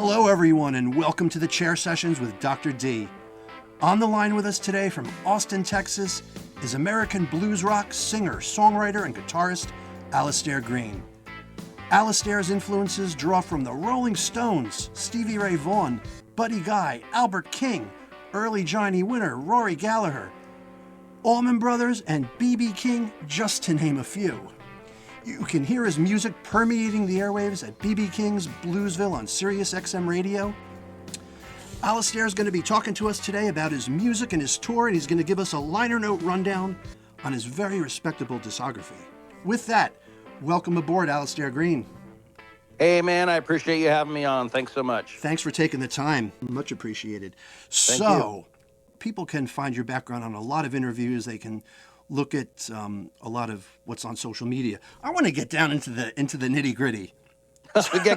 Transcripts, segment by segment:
Hello, everyone, and welcome to the Chair Sessions with Dr. D. On the line with us today from Austin, Texas, is American blues rock singer, songwriter, and guitarist Alastair Greene. Alastair's influences draw from the Rolling Stones, Stevie Ray Vaughan, Buddy Guy, Albert King, early Johnny Winter, Rory Gallagher, Allman Brothers, and B.B. King, just to name a few. You can hear his music permeating the airwaves at B.B. King's Bluesville on Sirius XM Radio. Alastair is going to be talking to us today about his music and his tour, and he's going to give us a liner note rundown on his very respectable discography. With that, welcome aboard, Alastair Greene. Hey, man, I appreciate you having me on. Thanks so much. Thanks for taking the time. Much appreciated. Thank you. People can find your background on a lot of interviews. They can look at a lot of what's on social media. I want to get down into the nitty gritty.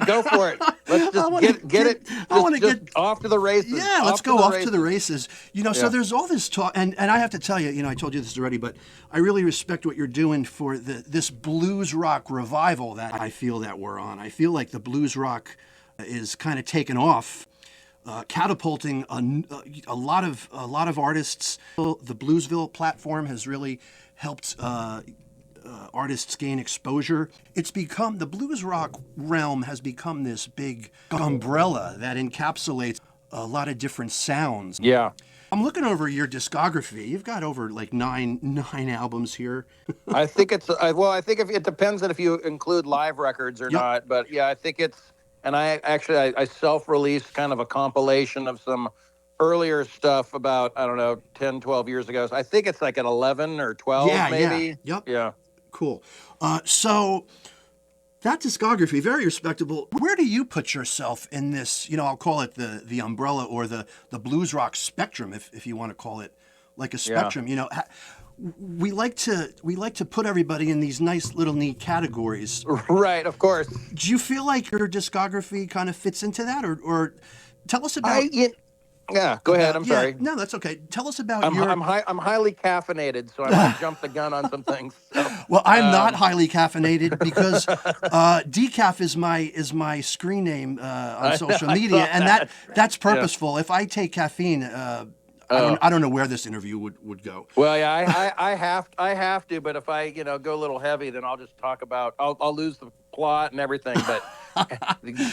Go for it. Let's just get it. I want to get off to the races. Yeah, let's go off to the races. So there's all this talk, and I have to tell you, I told you this already, but I really respect what you're doing for this blues rock revival that I feel that we're on. I feel like the blues rock is kind of taken off. Catapulting a lot of artists. The Bluesville platform has really helped artists gain exposure. It's become, the blues rock realm has become this big umbrella that encapsulates a lot of different sounds. Yeah. I'm looking over your discography. You've got over like nine albums here. I think it's, I think it depends on if you include live records or not, but yeah, I think it's, and I self-released kind of a compilation of some earlier stuff about, 10, 12 years ago. So I think it's like at 11 or 12, maybe. Yeah. Yep. Yeah. Cool. So that discography, very respectable. Where do you put yourself in this, I'll call it the umbrella or the blues rock spectrum, if you want to call it like a spectrum, We like to put everybody in these nice little neat categories. Right, of course. Do you feel like your discography kind of fits into that, or tell us about? Yeah, go ahead. I'm sorry. No, that's okay. Tell us about I'm highly caffeinated, so I might jump the gun on some things. So, well, I'm not highly caffeinated because decaf is my screen name on social media, and that's purposeful. Yeah. If I take caffeine. I don't know where this interview would go. Well, yeah, I have to, but if I go a little heavy, then I'll just talk about I'll lose the plot and everything. But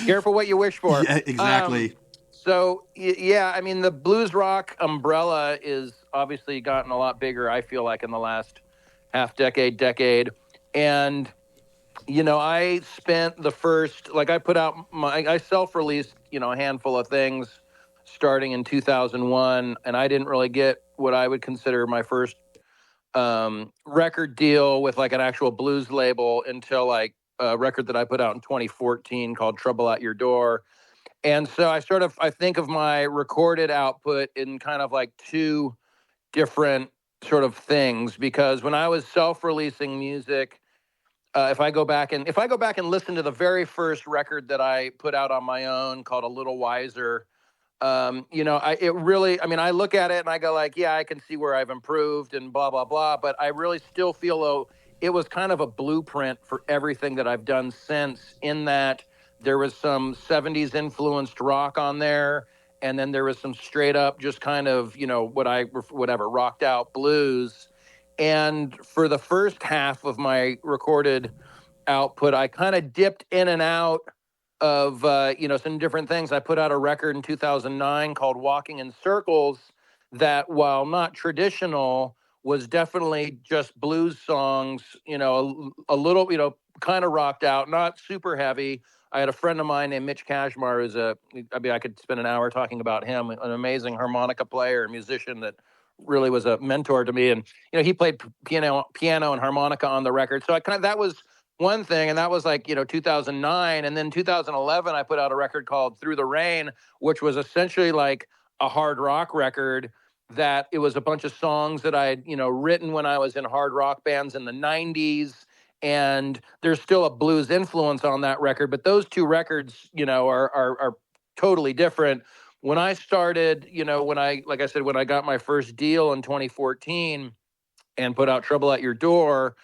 careful what you wish for. Yeah, exactly. So yeah, I mean the blues rock umbrella is obviously gotten a lot bigger. I feel like in the last decade, and I spent the first I self-released a handful of things. Starting in 2001, and I didn't really get what I would consider my first record deal with like an actual blues label until like a record that I put out in 2014 called Trouble at Your Door. And so I think of my recorded output in kind of like two different sort of things, because when I was self-releasing music, if I go back and listen to the very first record that I put out on my own called A Little Wiser, I look at it and I go like, yeah, I can see where I've improved and blah, blah, blah. But I really still feel though it was kind of a blueprint for everything that I've done since, in that there was some 70s influenced rock on there. And then there was some straight up just kind of, rocked out blues. And for the first half of my recorded output, I kind of dipped in and out of some different things. I put out a record in 2009 called Walking in Circles that, while not traditional, was definitely just blues songs, a little, kind of rocked out, not super heavy. I had a friend of mine named 𝐀𝐥𝐚𝐬𝐿, who's I could spend an hour talking about him, an amazing harmonica player and musician that really was a mentor to me. And, he played piano and harmonica on the record. So that was one thing, and that was like 2009, and then 2011 I put out a record called Through the Rain, which was essentially like a hard rock record. That it was a bunch of songs that I had written when I was in hard rock bands in the 90s, and there's still a blues influence on that record, but those two records are totally different. When I started, when I got my first deal in 2014 and put out Trouble at Your Door,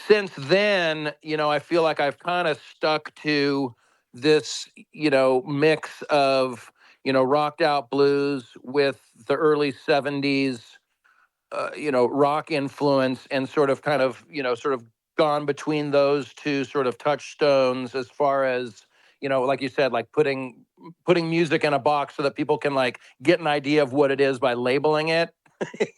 since then, I feel like I've kind of stuck to this, mix of, rocked out blues with the early 70s, rock influence, and sort of gone between those two sort of touchstones as far as, like you said, like putting music in a box so that people can like get an idea of what it is by labeling it,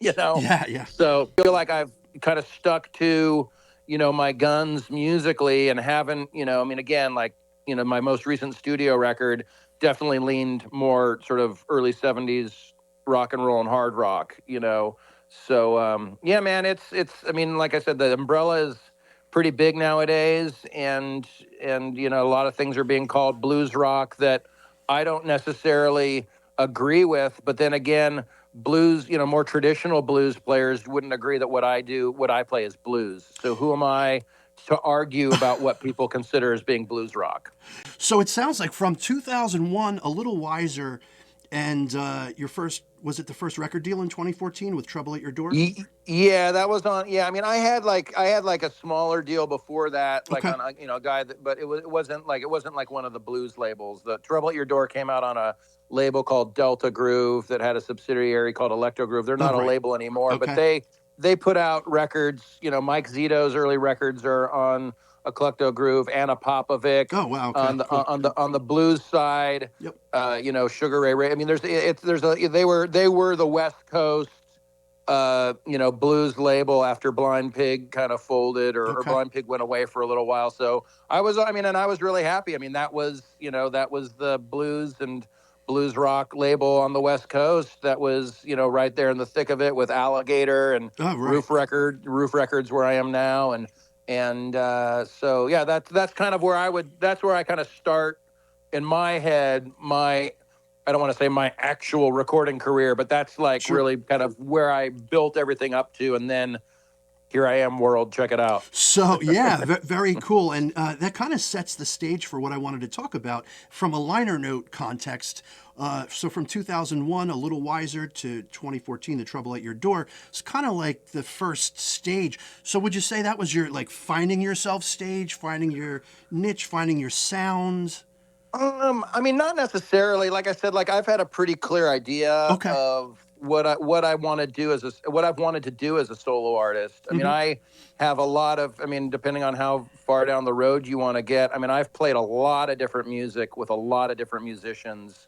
Yeah. So I feel like I've kind of stuck to, my guns musically, and haven't, again, like, my most recent studio record definitely leaned more sort of early 70s rock and roll and hard rock, So, yeah, man, it's, I mean, like I said, the umbrella is pretty big nowadays, and, a lot of things are being called blues rock that I don't necessarily agree with. But then again, blues, more traditional blues players wouldn't agree that what I play is blues. So who am I to argue about what people consider as being blues rock? So it sounds like from 2001, A Little Wiser, and was it the first record deal in 2014 with Trouble at Your Door? Yeah, that was on. Yeah, I mean, I had like a smaller deal before that, like on a guy that, but it wasn't like one of the blues labels. The Trouble at Your Door came out on a label called Delta Groove that had a subsidiary called Electro Groove. They're not a label anymore, but they put out records. 𝘃𝐿 Zito's early records are on Eclecto Groove, Anna Popovic. Oh wow! Okay. On the blues side, yep. Sugar Ray. I mean, they were the West Coast, blues label after Blind Pig kind of folded, or Blind Pig went away for a little while. So I was really happy. I mean, that was the blues and blues rock label on the West Coast that was, right there in the thick of it with Alligator and Roof Records, where I am now. And so, yeah, that's kind of where that's where I kind of start in my head, I don't want to say my actual recording career, but that's like really kind of where I built everything up to. And then here I am, world, check it out. So, yeah, very cool. And that kind of sets the stage for what I wanted to talk about from a liner note context. So from 2001, A Little Wiser, to 2014, The Trouble at Your Door, it's kind of like the first stage. So would you say that was your, like, finding yourself stage, finding your niche, finding your sound? I mean, not necessarily. Like I said, like I've had a pretty clear idea of what I want to do what I've wanted to do as a solo artist. I mean, I have a lot of, depending on how far down the road you want to get. I mean, I've played a lot of different music with a lot of different musicians,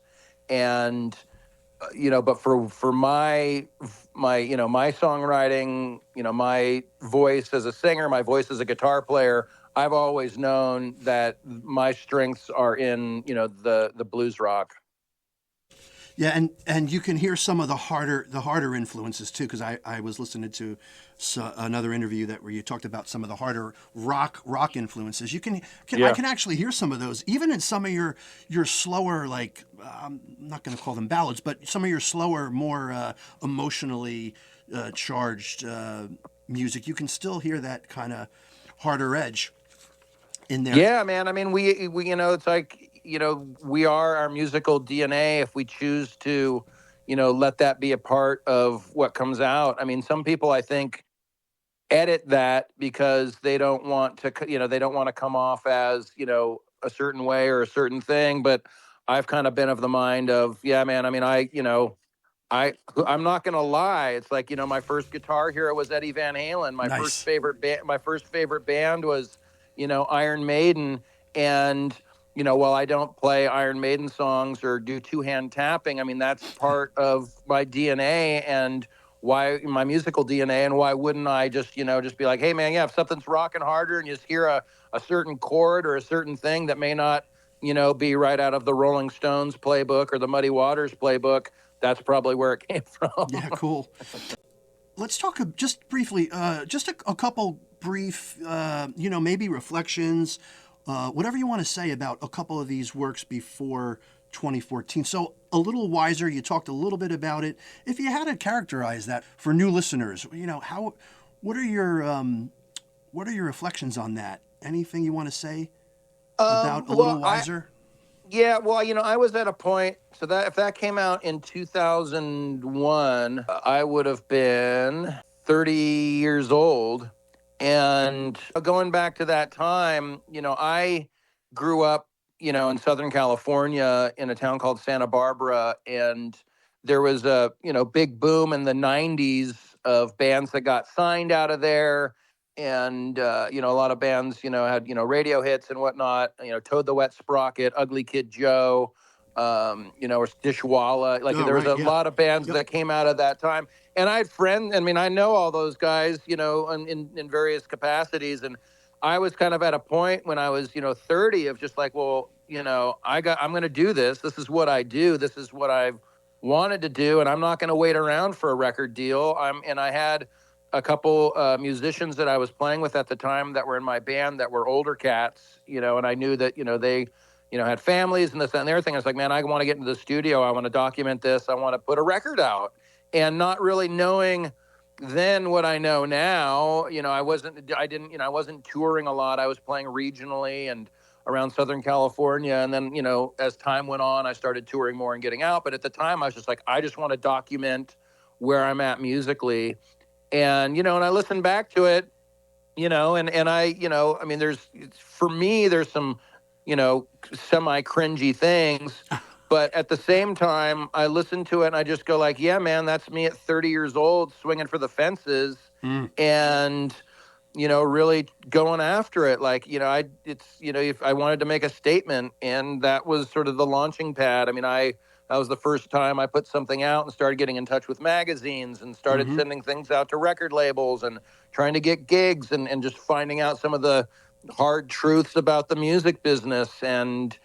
and but for my songwriting, my voice as a singer, my voice as a guitar player, I've always known that my strengths are in, the blues rock. Yeah, and you can hear some of the harder influences too, because I was listening to another interview where you talked about some of the harder rock influences. I can actually hear some of those, even in some of your slower, like, I'm not going to call them ballads, but some of your slower, more emotionally charged music. You can still hear that kind of harder edge in there. Yeah, man. I mean, we it's like, we are our musical DNA if we choose to, let that be a part of what comes out. I mean, some people, I think, edit that because they don't want to, come off as, a certain way or a certain thing. But I've kind of been of the mind of, yeah, man, I mean, I'm not going to lie. It's like, my first guitar hero was Eddie Van Halen. My first favorite band was, Iron Maiden. And, while I don't play Iron Maiden songs or do two-hand tapping, I mean, that's part of my DNA and why my musical DNA. And why wouldn't I just be like, hey, man, yeah, if something's rocking harder and you just hear a certain chord or a certain thing that may not, be right out of the Rolling Stones playbook or the Muddy Waters playbook, that's probably where it came from. Yeah, cool. Let's talk just briefly, just a couple brief, maybe reflections, whatever you want to say about a couple of these works before 2014. So A Little Wiser, you talked a little bit about it. If you had to characterize that for new listeners, what are your reflections on that? Anything you want to say about A Little Wiser? Yeah, well, I was at a point, so that if that came out in 2001, I would have been 30 years old. And going back to that time, I grew up in Southern California in a town called Santa Barbara, and there was a, big boom in the 90s of bands that got signed out of there. And, a lot of bands, had, radio hits and whatnot, Toad the Wet Sprocket, Ugly Kid Joe, or Dishwalla. Like there was a lot of bands that came out of that time. And I had friends, I know all those guys, in various capacities. And I was kind of at a point when I was, 30 of just like, well, I'm going to do this. This is what I do. This is what I've wanted to do. And I'm not going to wait around for a record deal. And I had a couple musicians that I was playing with at the time that were in my band that were older cats, and I knew that, they, had families and this and the other thing. I was like, man, I want to get into the studio. I want to document this. I want to put a record out. And not really knowing then what I know now, I wasn't touring a lot. I was playing regionally and around Southern California. And then, as time went on, I started touring more and getting out. But at the time I was just like, I just want to document where I'm at musically. And, and I listened back to it, and I, for me, there's some, semi cringy things, but at the same time, I listen to it and I just go like, yeah, man, that's me at 30 years old swinging for the fences and, really going after it. Like, if I wanted to make a statement, and that was sort of the launching pad. That was the first time I put something out and started getting in touch with magazines and started sending things out to record labels and trying to get gigs and just finding out some of the hard truths about the music business. And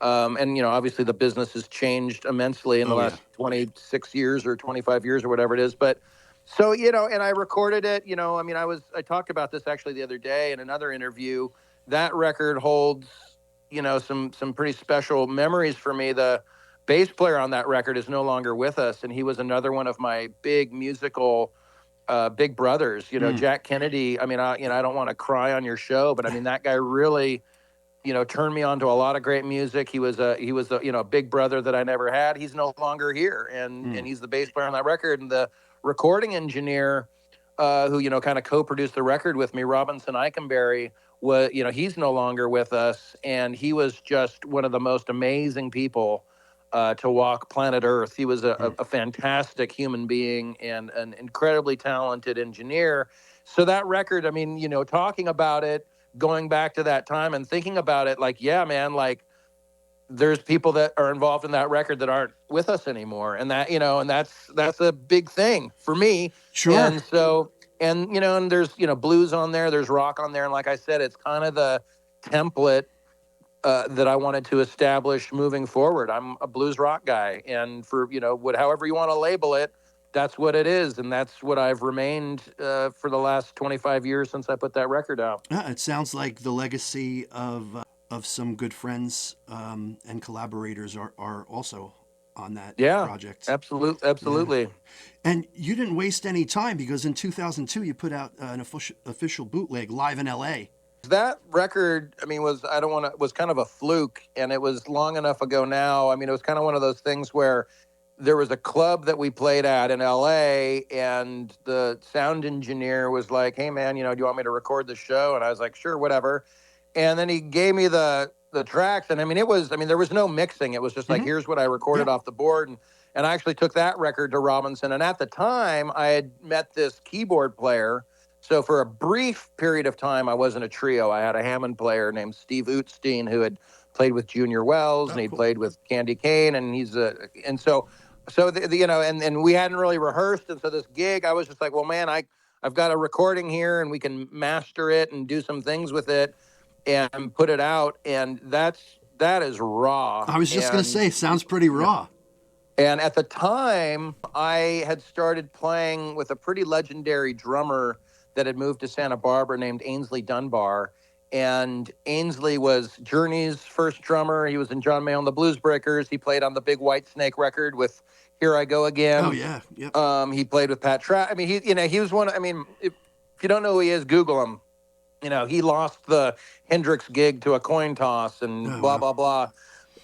obviously the business has changed immensely in the last 26 years or 25 years or whatever it is. But so, and I recorded it, I talked about this actually the other day in another interview. That record holds, some pretty special memories for me. The bass player on that record is no longer with us, and he was another one of my big musical big brothers. Jack Kennedy. I don't want to cry on your show, but that guy really, turned me on to a lot of great music. He was a big brother that I never had. He's no longer here, and he's the bass player on that record. And the recording engineer, who kind of co-produced the record with me, Robinson Eichenberry, was he's no longer with us, and he was just one of the most amazing people to walk planet Earth. He was a fantastic human being and an incredibly talented engineer. So that record, talking about it, going back to that time and thinking about it, like, yeah, man, like there's people that are involved in that record that aren't with us anymore. And that, and that's a big thing for me. Sure. And so, and there's, blues on there, there's rock on there. And like I said, it's kind of the template that I wanted to establish moving forward. I'm a blues rock guy, and for however you want to label it, that's what it is, and that's what I've remained for the last 25 years since I put that record out. It sounds like the legacy of some good friends and collaborators are also on that project. Absolutely. Yeah. And you didn't waste any time, because in 2002 you put out an official bootleg live in LA. That record, was kind of a fluke, and it was long enough ago now. It was kind of one of those things where there was a club that we played at in LA, and the sound engineer was like, hey man, do you want me to record the show? And I was like, sure, whatever. And then he gave me the tracks, and there was no mixing. It was just like, here's what I recorded off the board. And I actually took that record to Robinson. And at the time I had met this keyboard player. So for a brief period of time, I was in a trio. I had a Hammond player named Steve Utstein, who had played with Junior Wells, and he played with Candy Kane, and and we hadn't really rehearsed. And so this gig, I was just like, well, man, I've got a recording here, and we can master it and do some things with it and put it out. And that is raw. I was just going to say, sounds pretty raw. And at the time, I had started playing with a pretty legendary drummer that had moved to Santa Barbara named Ainsley Dunbar. And Ainsley was Journey's first drummer. He was in John Mayall and the Blues Breakers. He played on the big White Snake record with Here I Go Again. Oh, yeah. Yep. He played with Pat Trapp. He was one. If you don't know who he is, Google him. He lost the Hendrix gig to a coin toss and blah, blah.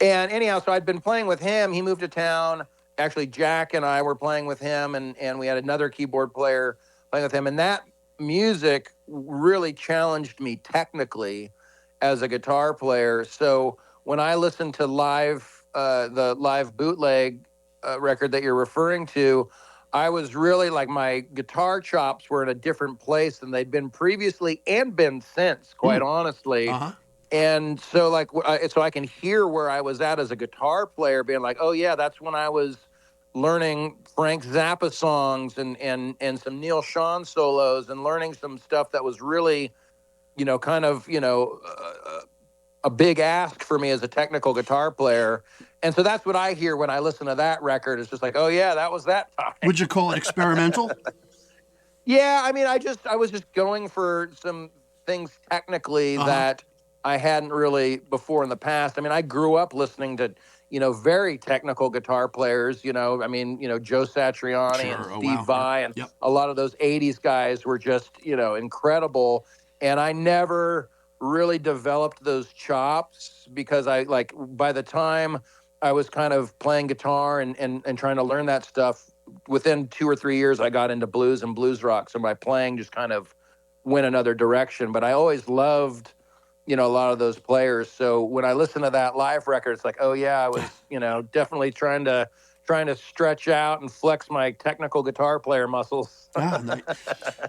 And anyhow, so I'd been playing with him. He moved to town. Actually, Jack and I were playing with him, and we had another keyboard player playing with him. And that music really challenged me technically as a guitar player. So when I listened to the live bootleg record that you're referring to, I was really like, my guitar chops were in a different place than they'd been previously and been since, quite honestly. And so so I can hear where I was at as a guitar player, being like, oh yeah, that's when I was learning Frank Zappa songs and some Neil Schon solos, and learning some stuff that was really, kind of, a big ask for me as a technical guitar player. And so that's what I hear when I listen to that record. It's just like, oh yeah, that was that time. Would you call it experimental? Yeah, I mean, I was just going for some things technically that I hadn't really before in the past. I mean, I grew up listening to, very technical guitar players, I mean, Joe Satriani and Steve Vai and a lot of those 80s guys were just, incredible. And I never really developed those chops because by the time I was kind of playing guitar and trying to learn that stuff, within 2 or 3 years, I got into blues and blues rock. So my playing just kind of went another direction. But I always loved, a lot of those players. So when I listen to that live record, it's like, oh yeah, I was, definitely trying to stretch out and flex my technical guitar player muscles. Nice.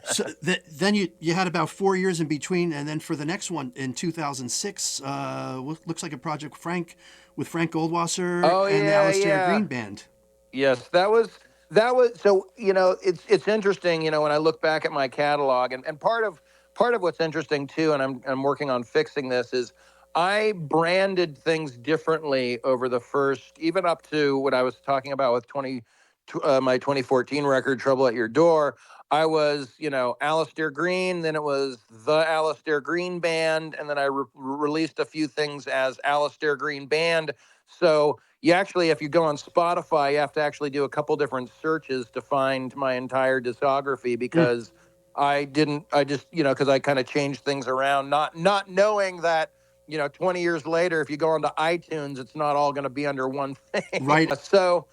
So then you had about 4 years in between, and then for the next one in 2006, looks like a project with Frank GOLDWASSER and the Alastair Greene Band. Yes, that was so, it's interesting, when I look back at my catalog, and part of what's interesting too, and I'm working on fixing this, is I branded things differently over the first, even up to what I was talking about with my 2014 record, Trouble at Your Door. I was, Alastair Greene, then it was the Alastair Greene Band, and then I released a few things as Alastair Greene Band. So you actually, if you go on Spotify, you have to actually do a couple different searches to find my entire discography, because because I kind of changed things around, not knowing that, 20 years later, if you go onto iTunes, it's not all going to be under one thing. Right. So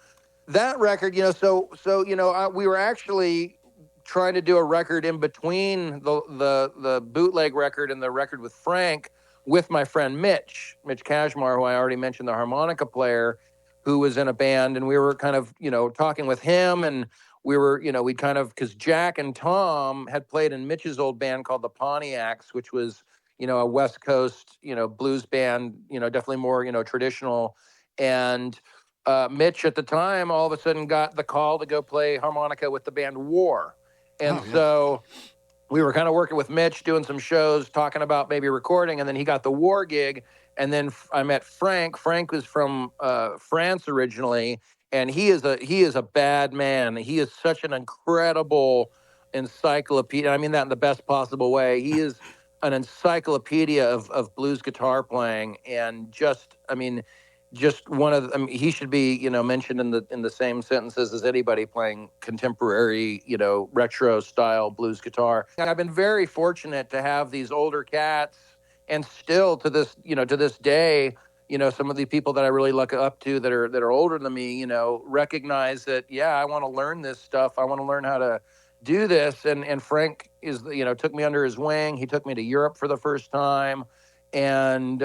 that record, we were actually trying to do a record in between the bootleg record and the record with Frank, with my friend Mitch 𝐀𝐥𝐚𝐬𝐿, who I already mentioned, the harmonica player, who was in a band, and we were kind of, talking with him, and we were, we'd kind of, because Jack and Tom had played in Mitch's old band called the Pontiacs, which was, a West Coast, blues band, definitely more, traditional. And Mitch at the time, all of a sudden got the call to go play harmonica with the band War. And so we were kind of working with Mitch, doing some shows, talking about maybe recording, and then he got the War gig. And then I met Frank. Frank was from France originally, and he is a bad man. He is such an incredible encyclopedia. I mean that in the best possible way. He is an encyclopedia of blues guitar playing, and just one of he should be, mentioned in the same sentences as anybody playing contemporary, retro style blues guitar. And I've been very fortunate to have these older cats, and still to this day, some of the people that I really look up to that are older than me, recognize that, I want to learn this stuff. I want to learn how to do this. And Frank took me under his wing. He took me to Europe for the first time. And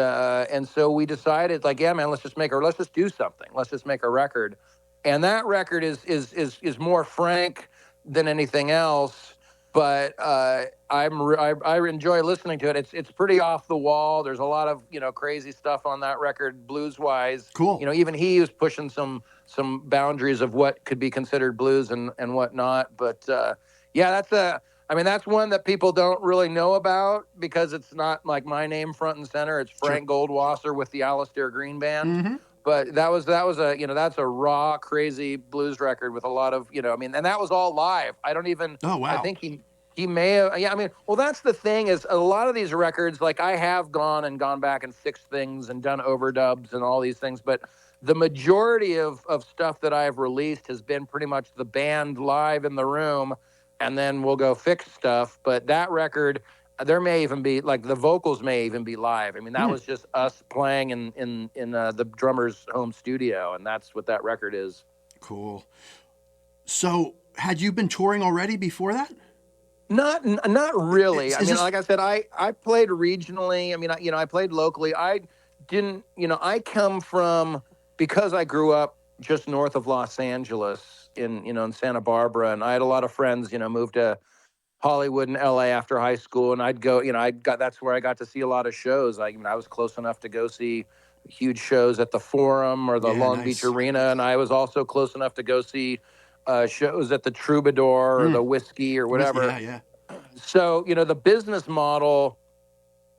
so we decided, like, man, let's just do something. Let's just make a record. And that record is more Frank than anything else. But I enjoy listening to it. It's pretty off the wall. There's a lot of crazy stuff on that record, blues wise. Cool. Even he was pushing some boundaries of what could be considered blues and whatnot. But that's one that people don't really know about, because it's not like my name front and center. It's Frank GOLDWASSER with the Alastair Greene Band. Mm-hmm. But that was that's a raw, crazy blues record with a lot of, and that was all live. I don't even, oh, wow. I think he may have, well, that's the thing, is a lot of these records, like, I have gone back and fixed things and done overdubs and all these things, but the majority of stuff that I've released has been pretty much the band live in the room, and then we'll go fix stuff. But that record, there may even be, like, the vocals may even be live. I mean, that was just us playing in the drummer's home studio, and that's what that record is. Cool. So had you been touring already before that? Not really. Like I said, I played regionally. I played locally. I didn't, I come from, because I grew up just north of Los Angeles in Santa Barbara, and I had a lot of friends, moved to Hollywood and LA after high school, and I'd go, that's where I got to see a lot of shows. I was close enough to go see huge shows at the Forum or the Long Beach Arena, and I was also close enough to go see shows at the Troubadour or the Whiskey or whatever. Yeah. So, the business model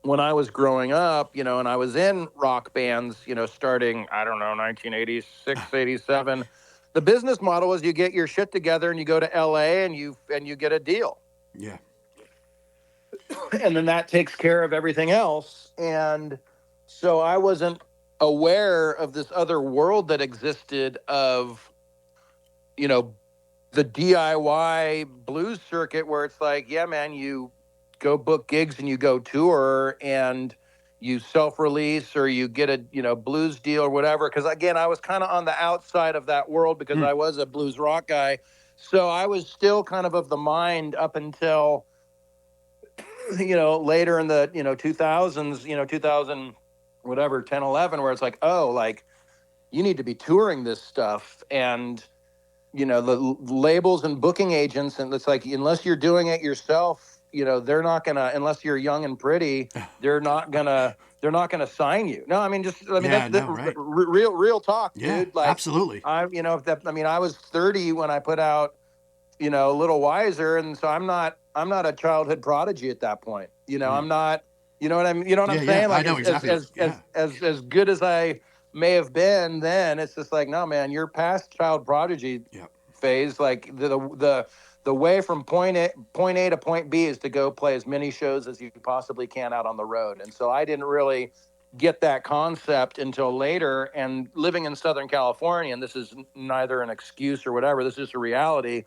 when I was growing up, and I was in rock bands, starting, I don't know, 1986, 87, the business model is you get your shit together and you go to LA and you get a deal. Yeah. And then that takes care of everything else. And so I wasn't aware of this other world that existed of, the DIY blues circuit, where it's like, yeah, man, you go book gigs and you go tour and you self-release or you get a, blues deal or whatever. Because again, I was kind of on the outside of that world because I was a blues rock guy. So I was still kind of the mind up until, later in the, 2000s, 2000, whatever, 10, 11, where it's like, oh, like, you need to be touring this stuff. And, the labels and booking agents, and it's like, unless you're doing it yourself, they're not gonna, unless you're young and pretty, they're not gonna sign you. No, I mean, that's real talk, yeah, dude. Like, absolutely. I was 30 when I put out, A Little Wiser, and so I'm not a childhood prodigy at that point. I'm not, you know what I'm saying? Like, I know exactly. As good as I may have been then, it's just like, no, man, you're past child prodigy phase. Like the way from point A to point B is to go play as many shows as you possibly can out on the road. And so I didn't really get that concept until later. And living in Southern California, and this is neither an excuse or whatever, this is a reality.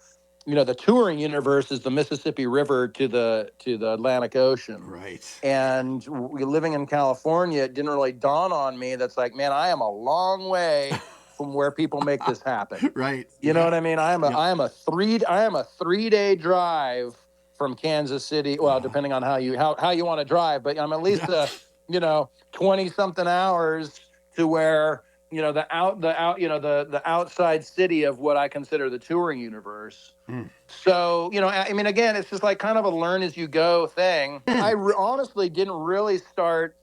The touring universe is the Mississippi River to the Atlantic Ocean. Right. And living in California, it didn't really dawn on me. That's like, man, I am a long way from where people make this happen. Right. You know what I mean? I am a 3-day drive from Kansas City. Well, depending on how you want to drive, but I'm at least 20 something hours to where, the outside city of what I consider the touring universe. So, again, it's just like kind of a learn as you go thing. I honestly didn't really start,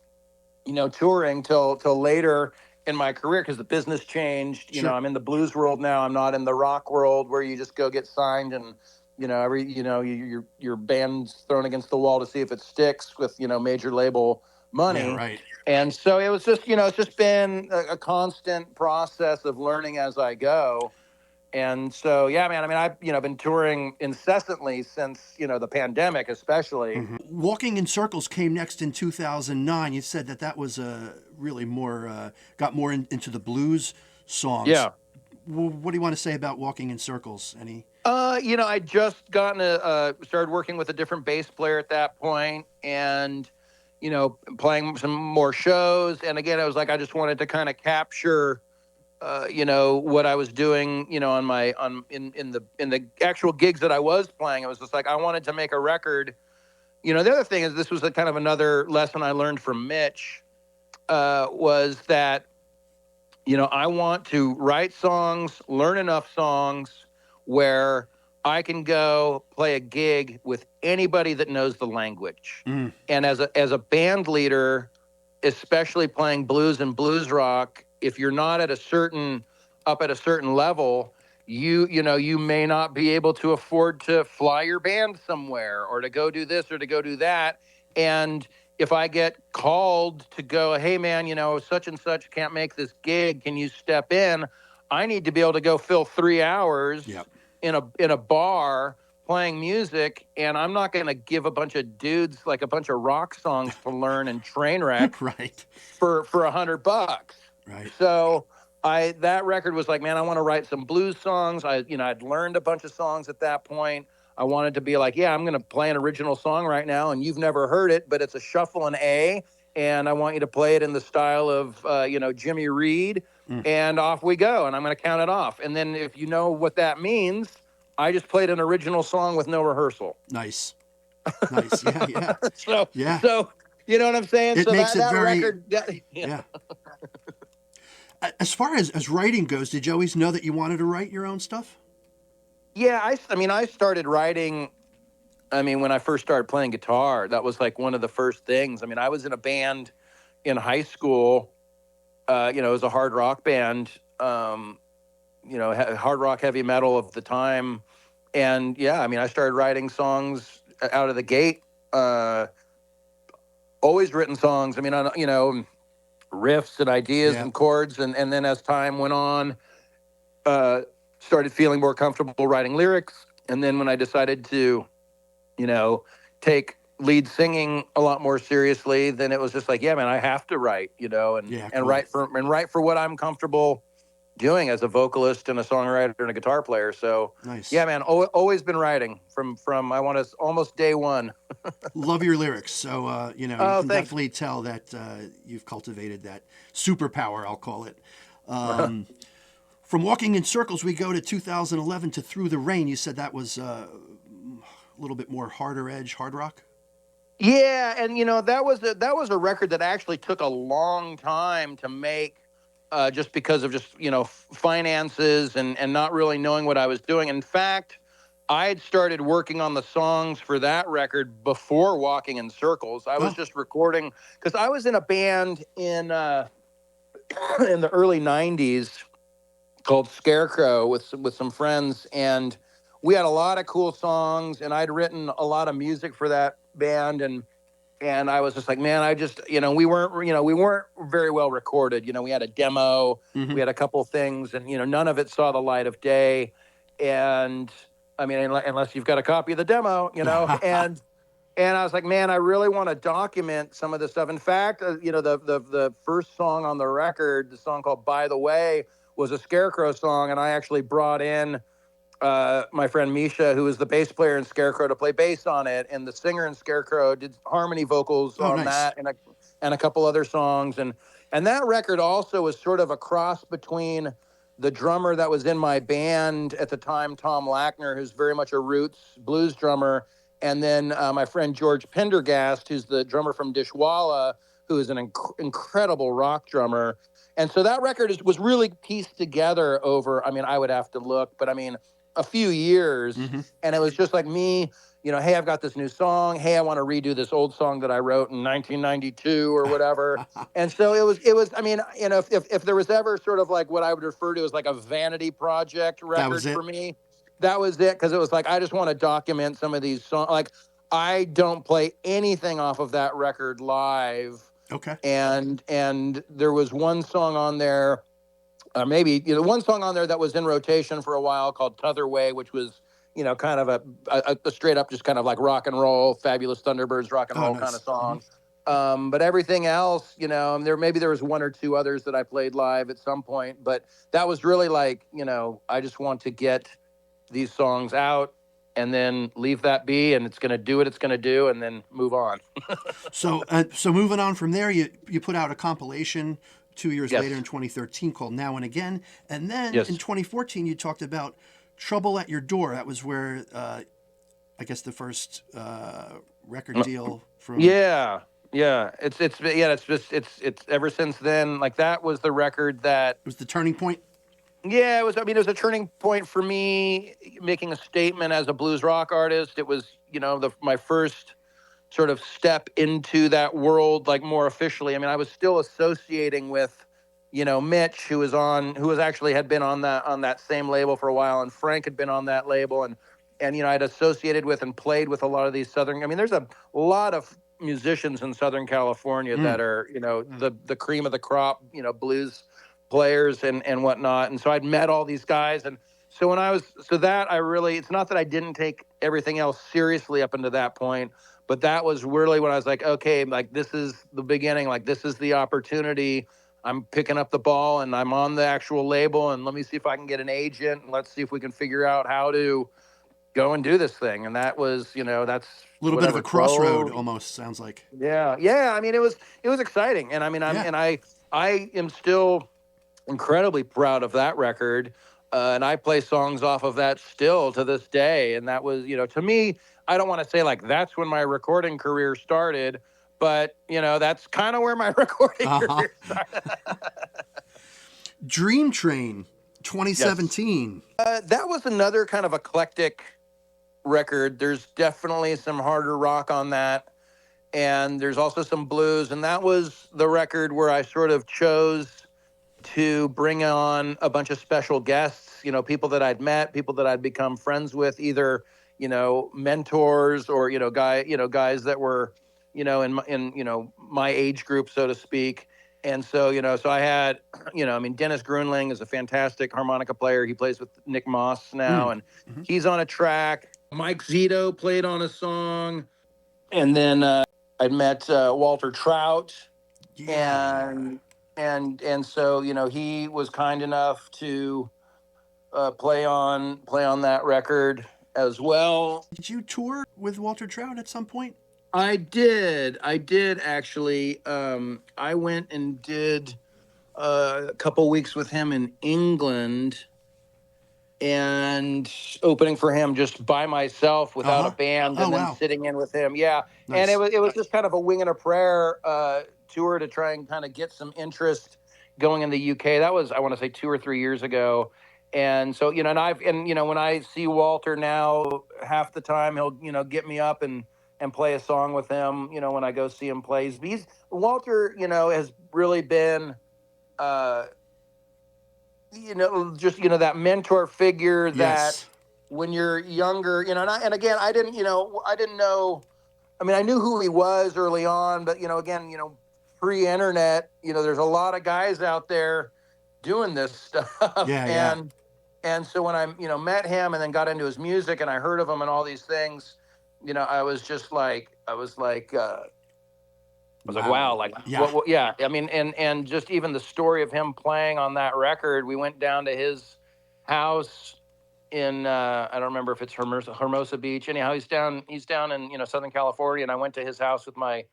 touring till later in my career because the business changed. Sure. I'm in the blues world now. I'm not in the rock world where you just go get signed and, your band's thrown against the wall to see if it sticks with, major label money. Yeah, right. And so it was just, it's just been a constant process of learning as I go. And so, yeah, man, I've, been touring incessantly since, the pandemic, especially. Mm-hmm. Walking in Circles came next in 2009. You said that was really more, got more into the blues songs. Yeah. What do you want to say about Walking in Circles? Any? I just started working with a different bass player at that point and, playing some more shows. And again, I was like, I just wanted to kind of capture, what I was doing, in the actual gigs that I was playing. It was just like, I wanted to make a record. The other thing is, this was kind of another lesson I learned from Mitch, was that, I want to write songs, learn enough songs where I can go play a gig with anybody that knows the language. And as a band leader, especially playing blues and blues rock, if you're not up at a certain level, you may not be able to afford to fly your band somewhere or to go do this or to go do that. And if I get called to go, hey man, such and such can't make this gig, can you step in? I need to be able to go fill 3 hours in a bar playing music, and I'm not going to give a bunch of dudes like a bunch of rock songs to learn and train wreck right. for $100. Right. So that record was like, man, I want to write some blues songs. I'd learned a bunch of songs at that point. I wanted to be like, yeah, I'm going to play an original song right now, and you've never heard it, but it's a shuffle in A, and I want you to play it in the style of, Jimmy Reed, and off we go, and I'm going to count it off. And then if you know what that means, I just played an original song with no rehearsal. Nice. Yeah. So You know what I'm saying? It So makes that it very, record, yeah. As far as writing goes, did you always know that you wanted to write your own stuff? Yeah, I mean, I started writing. I mean, when I first started playing guitar, that was like one of the first things. I mean, I was in a band in high school. You know, it was a hard rock band. You know, hard rock, heavy metal of the time. And yeah, I mean, I started writing songs out of the gate. Always written songs. I mean, you know, riffs and ideas and chords. And then as time went on, started feeling more comfortable writing lyrics. And then when I decided to, you know, take lead singing a lot more seriously, then it was just like, yeah, man, I have to write, you know, and write for what I'm comfortable doing as a vocalist and a songwriter and a guitar player. So nice. Yeah, man, always been writing from I want to almost day one. Love your lyrics. So, you know, you can definitely tell that you've cultivated that superpower, I'll call it. From Walking in Circles, we go to 2011 to Through the Rain. You said that was a little bit more harder edge, hard rock? Yeah, and you know, that was a record that actually took a long time to make. Just because of you know, finances and not really knowing what I was doing. In fact, I had started working on the songs for that record before Walking in Circles. I was just recording because I was in a band in the early '90s called 𝘲𝐿 with some friends, and we had a lot of cool songs. And I'd written a lot of music for that band, and I was just like, man, you know, we weren't very well recorded. You know, we had a demo, we had a couple things, and, you know, none of it saw the light of day. And I mean, unless you've got a copy of the demo, you know, and I was like, man, I really want to document some of this stuff. In fact, you know, the first song on the record, the song called By the Way, was a 𝘲𝐿 song. And I actually brought in my friend Misha, who was the bass player in 𝘲𝐿, to play bass on it, and the singer in 𝘲𝐿 did harmony vocals on that and a couple other songs, and that record also was sort of a cross between the drummer that was in my band at the time, Tom Lackner, who's very much a roots blues drummer, and then my friend George Pendergast, who's the drummer from 𝘱𝑗℉𝑤𝑎𝑙𝑎, who is an incredible rock drummer. And so that record was really pieced together over, I mean, I would have to look, but I mean, a few years. And it was just like me, you know, hey, I've got this new song. Hey, I want to redo this old song that I wrote in 1992 or whatever. And so it was, I mean, you know, if there was ever sort of like what I would refer to as like a vanity project record for me, that was it. Cause it was like, I just want to document some of these songs. Like, I don't play anything off of that record live. Okay. And there was one song on there, maybe, you know, one song on there that was in rotation for a while called 𝑇hER Way, which was, you know, kind of a straight up, just kind of like rock and roll, Fabulous Thunderbirds rock and roll kind of song. But everything else, you know, there was one or two others that I played live at some point, but that was really like, you know, I just want to get these songs out and then leave that be, and it's going to do what it's going to do, and then move on. So moving on from there, you put out a compilation 2 years later in 2013 called Now and Again. And then in 2014, you talked about Trouble at Your Door. That was where, I guess, the first record deal from... Yeah. It's ever since then, like, that was the record that... It was the turning point? Yeah, it was a turning point for me, making a statement as a blues rock artist. It was, you know, my first sort of step into that world, like, more officially. I mean, I was still associating with, you know, Mitch, who had been on that same label for a while, and Frank had been on that label, and you know, I'd associated with and played with a lot of these there's a lot of musicians in Southern California that are, you know, the cream of the crop, you know, blues players and whatnot. And so I'd met all these guys. And so it's not that I didn't take everything else seriously up until that point, but that was really when I was like, okay, like, this is the beginning, like, this is the opportunity. I'm picking up the ball and I'm on the actual label, and let me see if I can get an agent, and let's see if we can figure out how to go and do this thing. And that was, you know, that's a little bit of a crossroad almost, sounds like. Yeah. I mean, it was exciting. And I mean, I am still incredibly proud of that record. And I play songs off of that still to this day. And that was, you know, to me, I don't want to say like that's when my recording career started, but that's kind of where my recording career started. Dream Train, 2017. Yes. That was another kind of eclectic record. There's definitely some harder rock on that, and there's also some blues, and that was the record where I sort of chose to bring on a bunch of special guests, people that I'd met, people that I'd become friends with, either mentors or guys that were in my age group, so to speak. And so so I had Dennis Grunling is a fantastic harmonica player. He plays with Nick Moss now, and he's on a track. Mike Zito played on a song, and then I'd met Walter Trout, and so he was kind enough to play on that record as well. Did you tour with Walter Trout at some point? I did actually. I went and did a couple weeks with him in England, and opening for him just by myself without a band, and then sitting in with him. Yeah, nice. And it was just kind of a wing and a prayer tour to try and kind of get some interest going in the UK. That was, I want to say, 2 or 3 years ago. And so when I see Walter now, half the time he'll get me up and play a song with him, when I go see him play. Walter, has really been, just, that mentor figure that when you're younger, and again, I didn't know, I knew who he was early on, but, again, pre-internet, there's a lot of guys out there doing this stuff. And so when I, met him and then got into his music and I heard of him and all these things, I was just like, wow, like, and just even the story of him playing on that record, we went down to his house in, I don't remember if it's Hermosa Beach. Anyhow, he's down in, Southern California. And I went to his house with my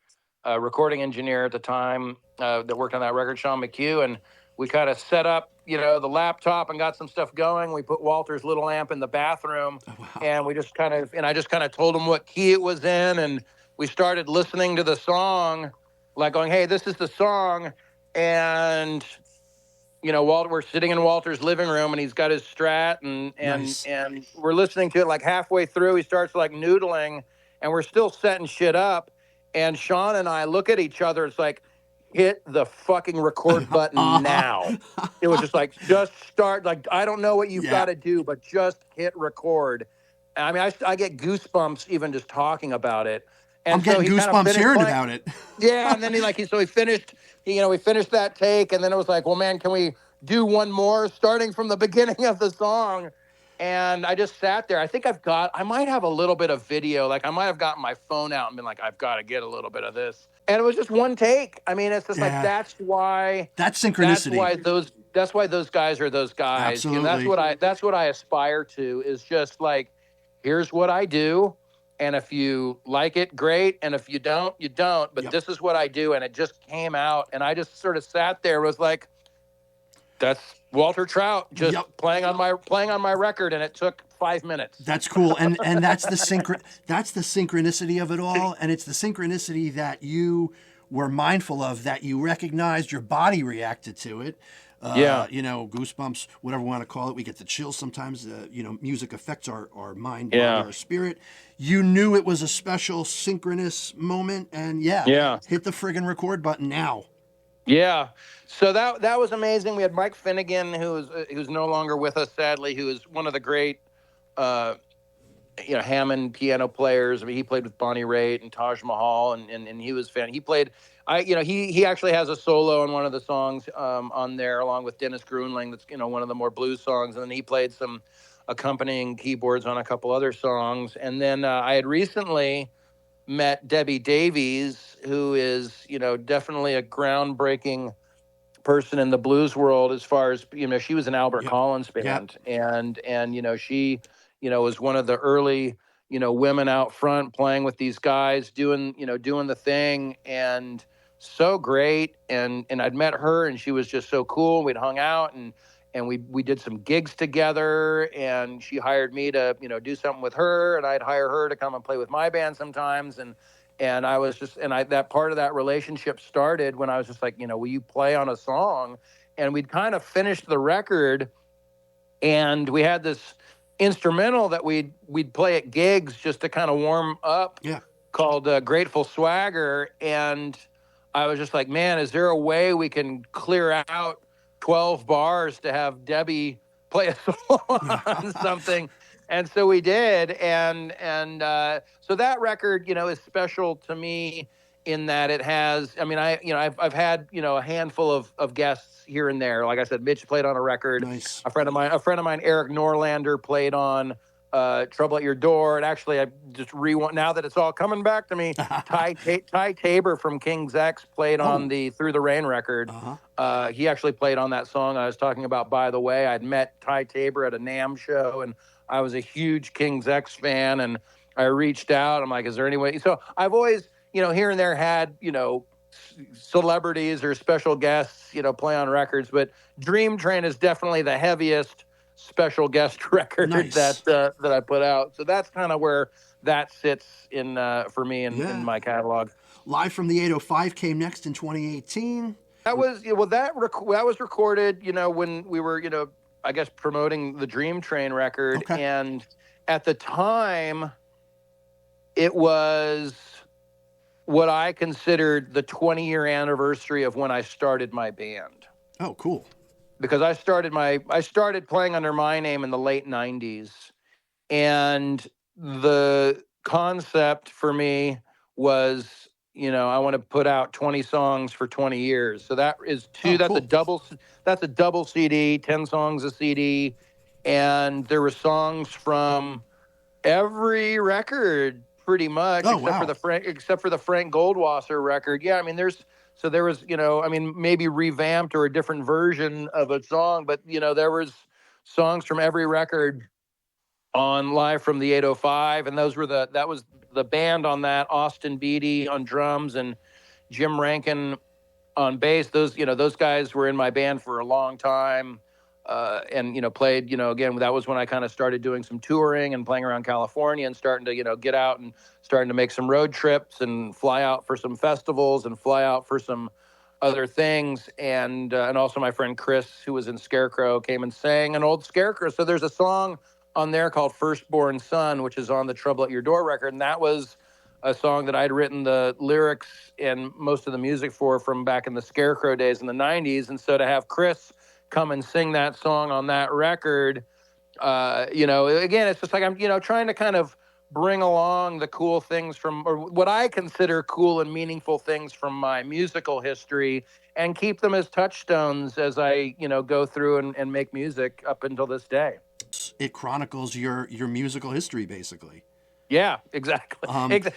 recording engineer at the time that worked on that record, 𝘲𝐿 McHugh. And we kind of set up, the laptop and got some stuff going. We put Walter's little amp in the bathroom, and we just kind of, and I just kind of told him what key it was in, and we started listening to the song, like going, hey, this is the song. And, Walter, we're sitting in Walter's living room, and he's got his Strat, and we're listening to it. Like halfway through, he starts like noodling, and we're still setting shit up. And Sean and I look at each other. It's like, hit the fucking record button now. It was just like, just start. Like, I don't know what you've got to do, but just hit record. I mean, I get goosebumps even just talking about it. And I'm getting goosebumps hearing about it. Yeah, and then he finished, we finished that take, and then it was like, well, man, can we do one more starting from the beginning of the song? And I just sat there. I think I might have a little bit of video. Like, I might have gotten my phone out and been like, I've got to get a little bit of this. And it was just one take. I mean, it's just like, that's synchronicity. That's why those guys are those guys. Absolutely. That's what I aspire to, is just like, here's what I do. And if you like it, great. And if you don't, you don't. But this is what I do. And it just came out. And I just sort of sat there, was like, that's Walter Trout just playing on my record, and it took 5 minutes. That's cool, and that's the synchronicity of it all, and it's the synchronicity that you were mindful of, that you recognized, your body reacted to it. Goosebumps, whatever we want to call it. We get the chills sometimes. Music affects our mind, body, our spirit. You knew it was a special synchronous moment, and hit the friggin' record button now. Yeah, so that was amazing. We had Mike Finnegan, who's no longer with us, sadly, who is one of the great, Hammond piano players. I mean, he played with Bonnie Raitt and Taj Mahal, and he was fan. He played, he actually has a solo on one of the songs on there, along with Dennis Grunling. That's one of the more blues songs, and then he played some accompanying keyboards on a couple other songs. And then I had recently met Debbie Davies, who is, definitely a groundbreaking person in the blues world, as far as, she was an Albert Collins band. And she, was one of the early, women out front playing with these guys, doing the thing, and so great. And I'd met her, and she was just so cool. We'd hung out, and we did some gigs together, and she hired me to, do something with her, and I'd hire her to come and play with my band sometimes. And And I was just, that part of that relationship started when I was just like, will you play on a song? And we'd kind of finished the record, and we had this instrumental that we'd play at gigs just to kind of warm up, called Grateful Swagger. And I was just like, man, is there a way we can clear out 12 bars to have Debbie play a song on something? And so we did. And so that record, is special to me in that it has, I've had, a handful of guests here and there. Like I said, Mitch played on a record. Nice. A friend of mine, Eric Norlander, played on Trouble at Your Door. And actually, I just now that it's all coming back to me, Ty Tabor from 𝐀𝐥𝐚𝐬𝐫 played on the Through the Rain record. He actually played on that song I was talking about, By the Way. I'd met Ty Tabor at a NAMM show, and I was a huge 𝐀𝐥𝐬𝐫 fan, and I reached out. I'm like, is there any way? So I've always, here and there had, celebrities or special guests, play on records, but Dream Train is definitely the heaviest special guest record that I put out. So that's kind of where that sits in for me in my catalog. Live from the 805 came next in 2018. That was that was recorded, when we were, I guess promoting the Dream Train record, and at the time, it was what I considered the 20-year anniversary of when I started my band. Oh, cool. Because I started playing under my name in the late 90s. And the concept for me was, I want to put out 20 songs for 20 years. So that is that's a double CD, 10 songs a CD. And there were songs from every record pretty much, except for the Frank Goldwasser record. Yeah, there was, maybe revamped or a different version of a song, but, there was songs from every record on Live from the 805, and that was the band on that, Austin Beatty on drums and Jim Rankin on bass. Those guys were in my band for a long time, and, played, again, that was when I kind of started doing some touring and playing around California and starting to, get out and starting to make some road trips and fly out for some festivals and fly out for some other things. And also my friend Chris, who was in Scarecrow, came and sang an old Scarecrow. So there's a song on there called Firstborn Son, which is on the Trouble at Your Door record. And that was a song that I'd written the lyrics and most of the music for from back in the Scarecrow days in the 90s. And so to have Chris come and sing that song on that record, again, it's just like I'm, trying to kind of bring along the cool things from, or what I consider cool and meaningful things from my musical history, and keep them as touchstones as I, go through and make music up until this day. It chronicles your musical history, basically. Yeah, exactly.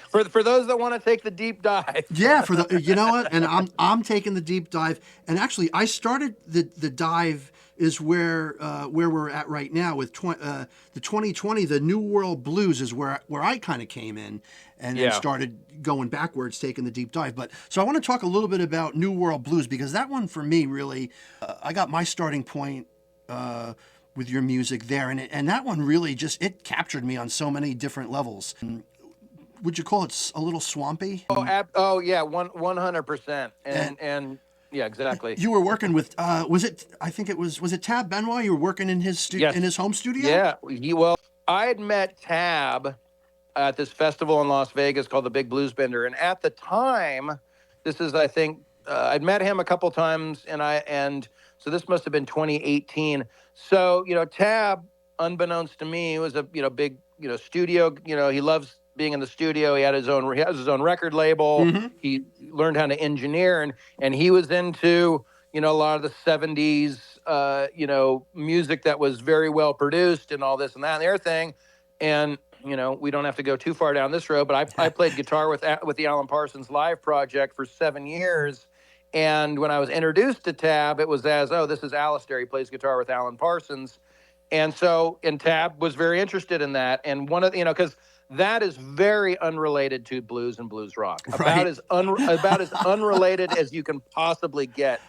For those that want to take the deep dive. Yeah, you know what? And I'm taking the deep dive. And actually, I started the dive is where we're at right now with the 2020. The New World Blues is where I kind of came in and then started going backwards, taking the deep dive. But so I want to talk a little bit about New World Blues, because that one for me really, I got my starting point with your music there, and that one really it captured me on so many different levels. Would you call it a little swampy? Oh yeah, 100%. And yeah, exactly. You were working with was it Tab Benoit? You were working in his in his home studio? Yeah. I had met Tab at this festival in Las Vegas called the Big Blues Bender, and at the time, this is, I think, I'd met him a couple times, and so this must have been 2018. So, Tab, unbeknownst to me, was a, big, studio, he loves being in the studio. He has his own record label. Mm-hmm. He learned how to engineer, and he was into, a lot of the 70s, music that was very well produced and all this and that and the other thing. And, we don't have to go too far down this road, but I played guitar with the Alan Parsons Live project for 7 years. And when I was introduced to Tab, it was this is Alastair. He plays guitar with Alan Parsons. And Tab was very interested in that. And one of, because that is very unrelated to blues and blues rock. Right. About as unrelated as you can possibly get.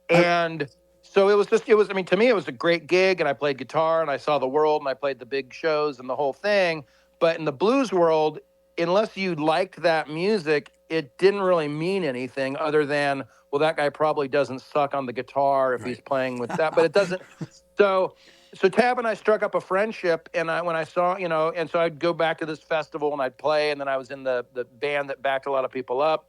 And so to me, it was a great gig, and I played guitar, and I saw the world, and I played the big shows and the whole thing. But in the blues world, unless you liked that music, it didn't really mean anything other than, well, that guy probably doesn't suck on the guitar if he's playing with that, but it doesn't. So Tab and I struck up a friendship, and when I saw, and so I'd go back to this festival and I'd play, and then I was in the band that backed a lot of people up.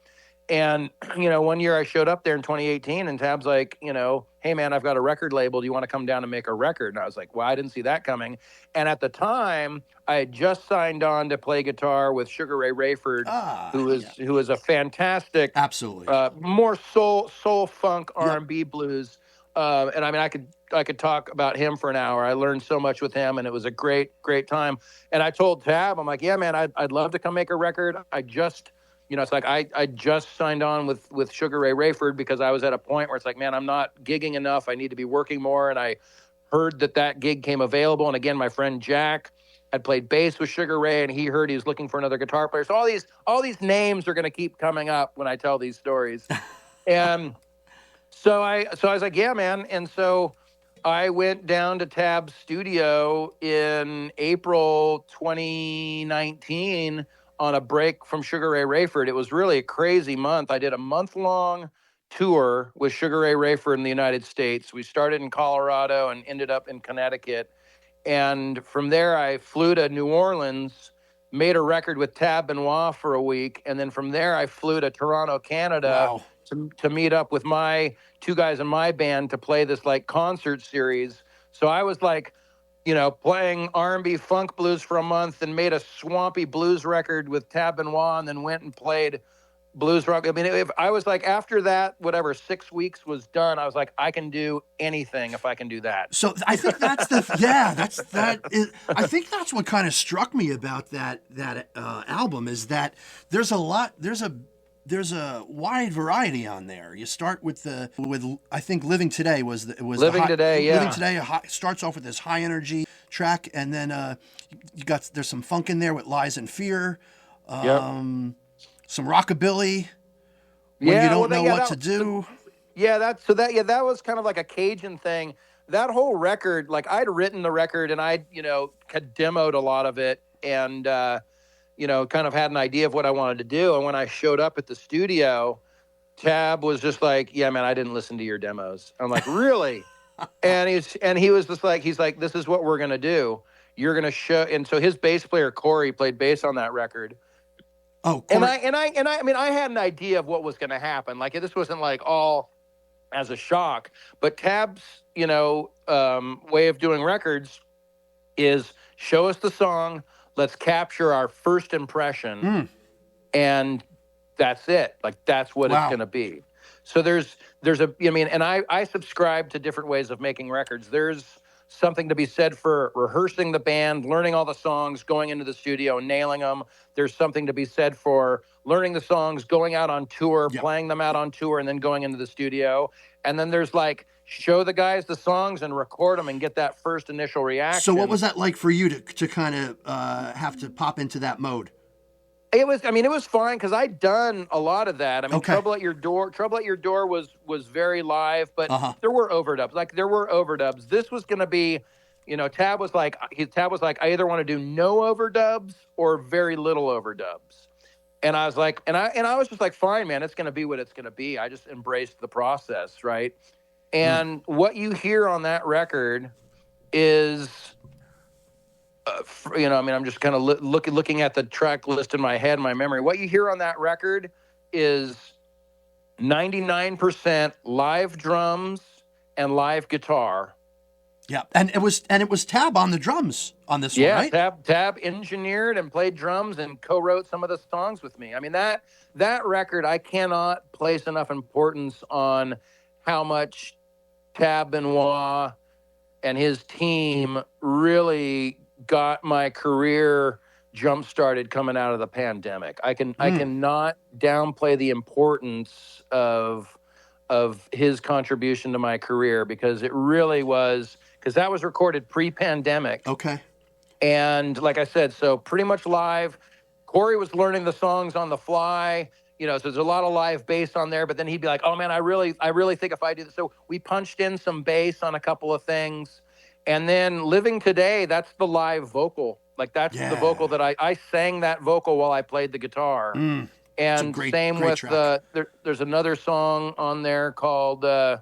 And, one year I showed up there in 2018, and Tab's like, hey, man, I've got a record label. Do you want to come down and make a record? And I was like, well, I didn't see that coming. And at the time, I had just signed on to play guitar with Sugar Ray Rayford, who is a fantastic, absolutely, more soul funk R&B blues. And I mean, I could talk about him for an hour. I learned so much with him, and it was a great time. And I told Tab, I'm like, yeah, man, I'd love to come make a record. I just, it's like I just signed on with Sugar Ray Rayford because I was at a point where it's like, man, I'm not gigging enough. I need to be working more. And I heard that gig came available. And again, my friend Jack had played bass with Sugar Ray, and he heard he was looking for another guitar player. So all these names are going to keep coming up when I tell these stories. And so I was like, yeah, man. And so I went down to Tab's studio in April 2019 on a break from Sugar Ray Rayford. It was really a crazy month. I did a month-long tour with Sugar Ray Rayford in the United States. We started in Colorado and ended up in Connecticut. And from there, I flew to New Orleans, made a record with Tab Benoit for a week. And then from there, I flew to Toronto, Canada, to meet up with my two guys in my band to play this like concert series. So I was like, playing R&B funk blues for a month, and made a swampy blues record with Tab Benoit, and then went and played blues rock. I mean, if I was like, after that, whatever, 6 weeks was done, I was like, I can do anything if I can do that. So I think that's I think that's what kind of struck me about that album, is that there's a wide variety on there. You start with I think Living Today was Living Today, yeah. Living Today starts off with this high energy track, and then there's some funk in there with Lies and Fear, some rockabilly when you don't know what to do. That was kind of like a Cajun thing. That whole record, like I'd written the record and I'd had demoed a lot of it, and kind of had an idea of what I wanted to do. And when I showed up at the studio, Tab was just like, yeah, man, I didn't listen to your demos. I'm like, really? and he was just like, he's like, this is what we're going to do. You're going to show. And so his bass player, Corey, played bass on that record. Oh, Corey. I mean, I had an idea of what was going to happen. Like, this wasn't like all as a shock, but Tab's, way of doing records is show us the song. Let's capture our first impression, and that's it. Like, that's what it's going to be. So I subscribe to different ways of making records. There's something to be said for rehearsing the band, learning all the songs, going into the studio, nailing them. There's something to be said for learning the songs, going out on tour, playing them out on tour, and then going into the studio. And then there's like, show the guys the songs and record them and get that first initial reaction. So what was that like for you to kind of have to pop into that mode? It was fine because I'd done a lot of that. I mean, Trouble at Your Door was very live, but there were overdubs. This was going to be, Tab was like, I either want to do no overdubs or very little overdubs. And I was like, and I was just like, fine, man, it's going to be what it's going to be. I just embraced the process, right? And what you hear on that record is, I'm just kind of looking at the track list in my head, in my memory. What you hear on that record is 99% live drums and live guitar. Yeah, and it was Tab on the drums on this one, right? Yeah, Tab engineered and played drums and co-wrote some of the songs with me. I mean, that record, I cannot place enough importance on how much Tab Benoit and his team really got my career jump-started coming out of the pandemic. I cannot downplay the importance of his contribution to my career, because it really was, because that was recorded pre-pandemic. Okay. And like I said, so pretty much live. Corey was learning the songs on the fly. So there's a lot of live bass on there, but then he'd be like, oh man, I really think if I do this. So we punched in some bass on a couple of things. And then Living Today, that's the live vocal. Like that's the vocal that I sang that vocal while I played the guitar. And same with there's another song on there called No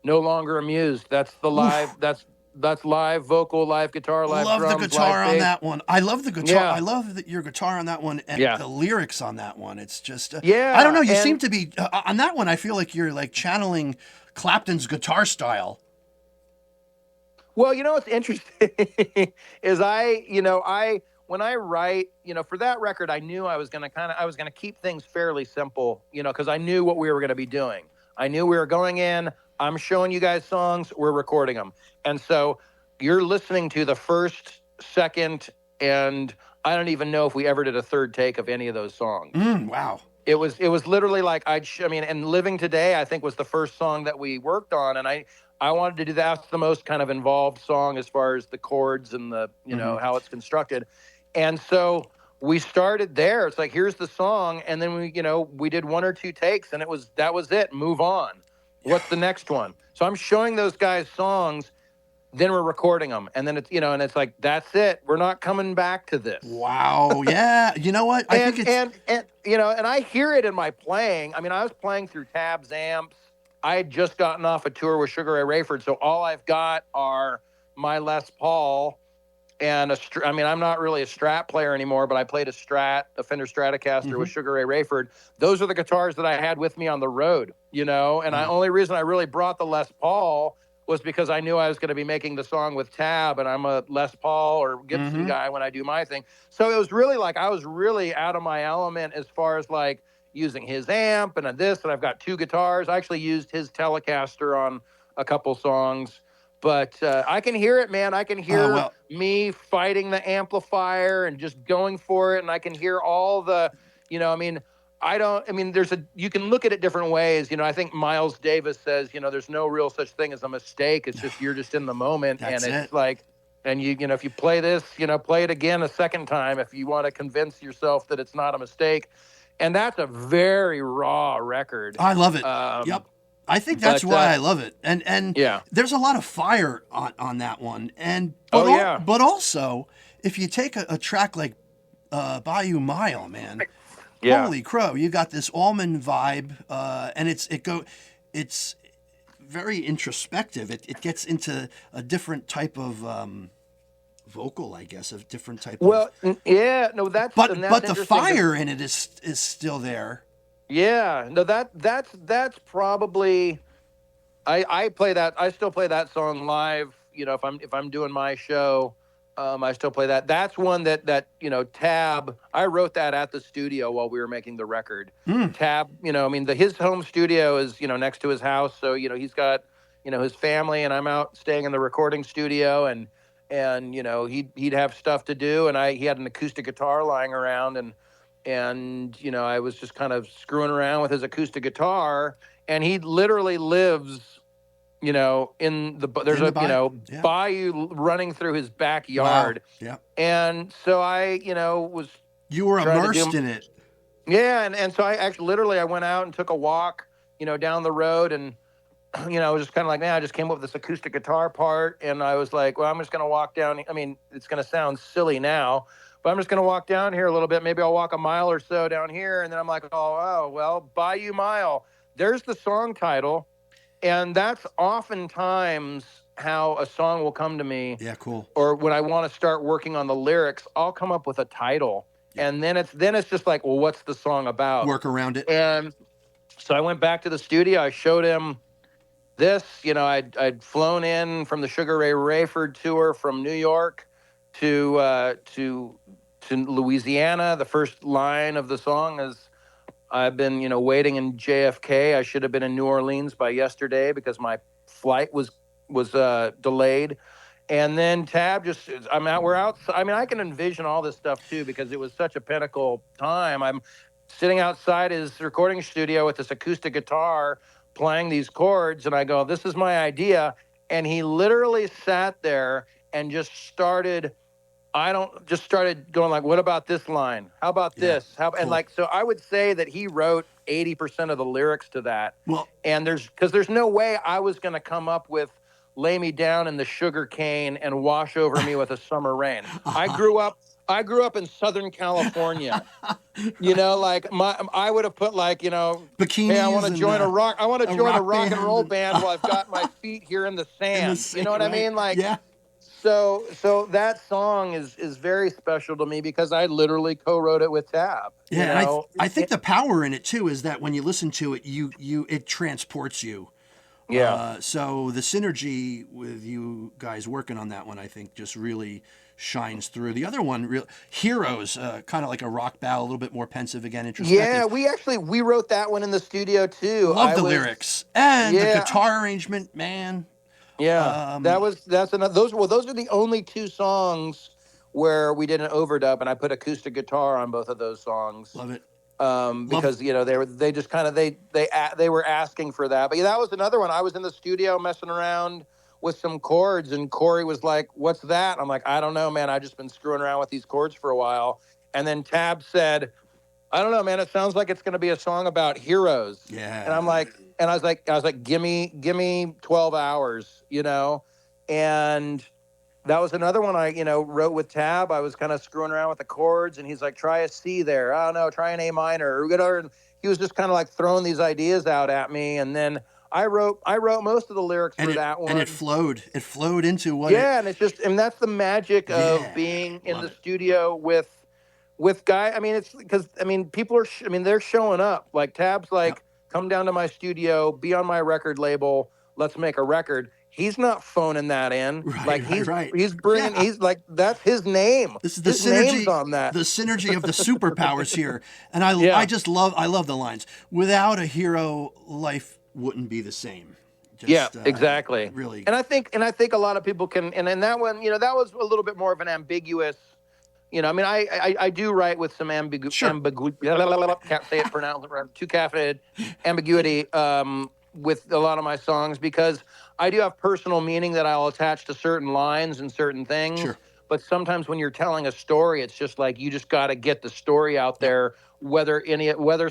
Longer Amused. That's the live. That's live vocal, live guitar, live drums. Love the guitar on that one. I love the guitar. Yeah. I love your guitar on that one and the lyrics on that one. It's just I don't know. You seem to be on that one. I feel like you're like channeling Clapton's guitar style. Well, you know what's interesting is when I write, for that record, I knew I was going to keep things fairly simple, because I knew what we were going to be doing. I knew we were going in, I'm showing you guys songs, we're recording them. And so you're listening to the first, second, and I don't even know if we ever did a third take of any of those songs. Wow. It was literally like, and Living Today, I think was the first song that we worked on. And I wanted to do that. That's the most kind of involved song as far as the chords and the, how it's constructed. And so we started there. It's like, here's the song. And then we did one or two takes and that was it. Move on. What's the next one? So I'm showing those guys songs, then we're recording them. And then it's, and it's like, that's it. We're not coming back to this. Wow. Yeah. You know what? I think it's... And I hear it in my playing. I mean, I was playing through Tab's amps. I had just gotten off a tour with Sugar Ray Rayford. So all I've got are my Les Paul and I'm not really a Strat player anymore, but I played a Fender Stratocaster with Sugar Ray Rayford. Those are the guitars that I had with me on the road, and the only reason I really brought the Les Paul was because I knew I was going to be making the song with Tab, and I'm a Les Paul or Gibson guy when I do my thing. So it was really like I was really out of my element as far as like using his amp and I've got two guitars. I actually used his Telecaster on a couple songs. But I can hear it, man. I can hear me fighting the amplifier and just going for it. And I can hear all the, you can look at it different ways. I think Miles Davis says, there's no real such thing as a mistake. It's just, you're just in the moment. That's and it's it. like, and if you play this, play it again a second time if you want to convince yourself that it's not a mistake. And that's a very raw record. I love it. Yep. I think that's why I love it. And there's a lot of fire on that one. But also, if you take a track like Bayou Mile, man, holy crow, you got this almond vibe, and it's very introspective. It gets into a different type of vocal, I guess, of different type. But the fire in it is still there. Yeah, no, that's probably. I play that. I still play that song live. If I'm doing my show, I still play that. That's one that Tab. I wrote that at the studio while we were making the record. Tab, his home studio is next to his house, so he's got his family, and I'm out staying in the recording studio, and he'd have stuff to do, and he had an acoustic guitar lying around, and I was just kind of screwing around with his acoustic guitar, and he literally lives, there's a bayou running through his backyard. Wow. Yeah. And so I, was. You were immersed in it. Yeah. And so I went out and took a walk, down the road, and, I was just kind of like, man, I just came up with this acoustic guitar part, and I was like, well, I'm just going to walk down. I mean, it's going to sound silly now, but I'm just going to walk down here a little bit. Maybe I'll walk a mile or so down here. And then I'm like, Bayou Mile. There's the song title. And that's oftentimes how a song will come to me. Yeah, cool. Or when I want to start working on the lyrics, I'll come up with a title. Yeah. And then it's just like, well, what's the song about? Work around it. And so I went back to the studio. I showed him this. I'd flown in from the Sugar Ray Rayford tour from New York to Louisiana. The first line of the song is, I've been, waiting in JFK. I should have been in New Orleans by yesterday because my flight was delayed. And then Tab we're out. I mean, I can envision all this stuff too, because it was such a pinnacle time. I'm sitting outside his recording studio with this acoustic guitar playing these chords. And I go, this is my idea. And he literally sat there and just started going like, what about this line? How about this? Cool. And so I would say that he wrote 80% of the lyrics to that. Well, and there's no way I was going to come up with lay me down in the sugar cane and wash over me with a summer rain. I grew up I grew up in Southern California. You know, like I would have put like, you know, bikinis. Hey, I want to join a rock and roll band while I've got my feet here in the sand. You know what I mean? Like, yeah. So that song is very special to me because I literally co-wrote it with Tab. Yeah, you know? I think the power in it too is that when you listen to it, it transports you. Yeah. So the synergy with you guys working on that one, I think, just really shines through. The other one, Heroes, kind of like a rock ballad, a little bit more pensive again, introspective. Yeah, we wrote that one in the studio too. Love the lyrics and the guitar arrangement, man. Yeah, that's another. Those are the only two songs where we did an overdub, and I put acoustic guitar on both of those songs. Love it. Because you know they just kind of they were asking for that. But yeah, that was another one. I was in the studio messing around with some chords, and Corey was like, "What's that?" I'm like, "I don't know, man. I just been screwing around with these chords for a while." And then Tab said, "I don't know, man. It sounds like it's going to be a song about heroes." Yeah. And I was like, give me 12 hours, you know, and that was another one I, wrote with Tab. I was kind of screwing around with the chords, and he's like, try a C there. I don't know, try an A minor or whatever. And he was just kind of like throwing these ideas out at me, and then I wrote most of the lyrics for that one. And it flowed. It flowed into what. Yeah, and that's the magic of being in the studio with guys. I mean, it's because people are. They're showing up. Like Tab's like, come down to my studio, be on my record label. Let's make a record. He's not phoning that in. He's bringing. Yeah. He's like, that's his name. This is the synergy on that. The synergy of the superpowers here, and I love the lines. Without a hero, life wouldn't be the same. Exactly. Really. And I think a lot of people can. And in that one, that was a little bit more of an ambiguous. I do write with some ambiguity. Can't say it pronounced too caffeinated ambiguity. With a lot of my songs, because I do have personal meaning that I'll attach to certain lines and certain things. Sure. But sometimes when you're telling a story, it's just like you just got to get the story out there, whether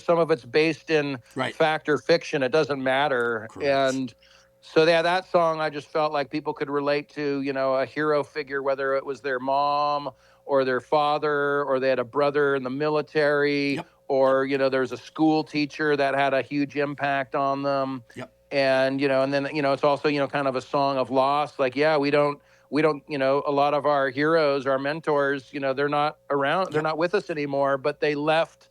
some of it's based in fact or fiction, it doesn't matter. Correct. And so that song, I just felt like people could relate to, a hero figure, whether it was their mom or their father, or they had a brother in the military. Yep. Or, there's a school teacher that had a huge impact on them. Yep. And, and then, it's also, kind of a song of loss. Like, we don't, a lot of our heroes, our mentors, they're not around, they're not with us anymore, but they left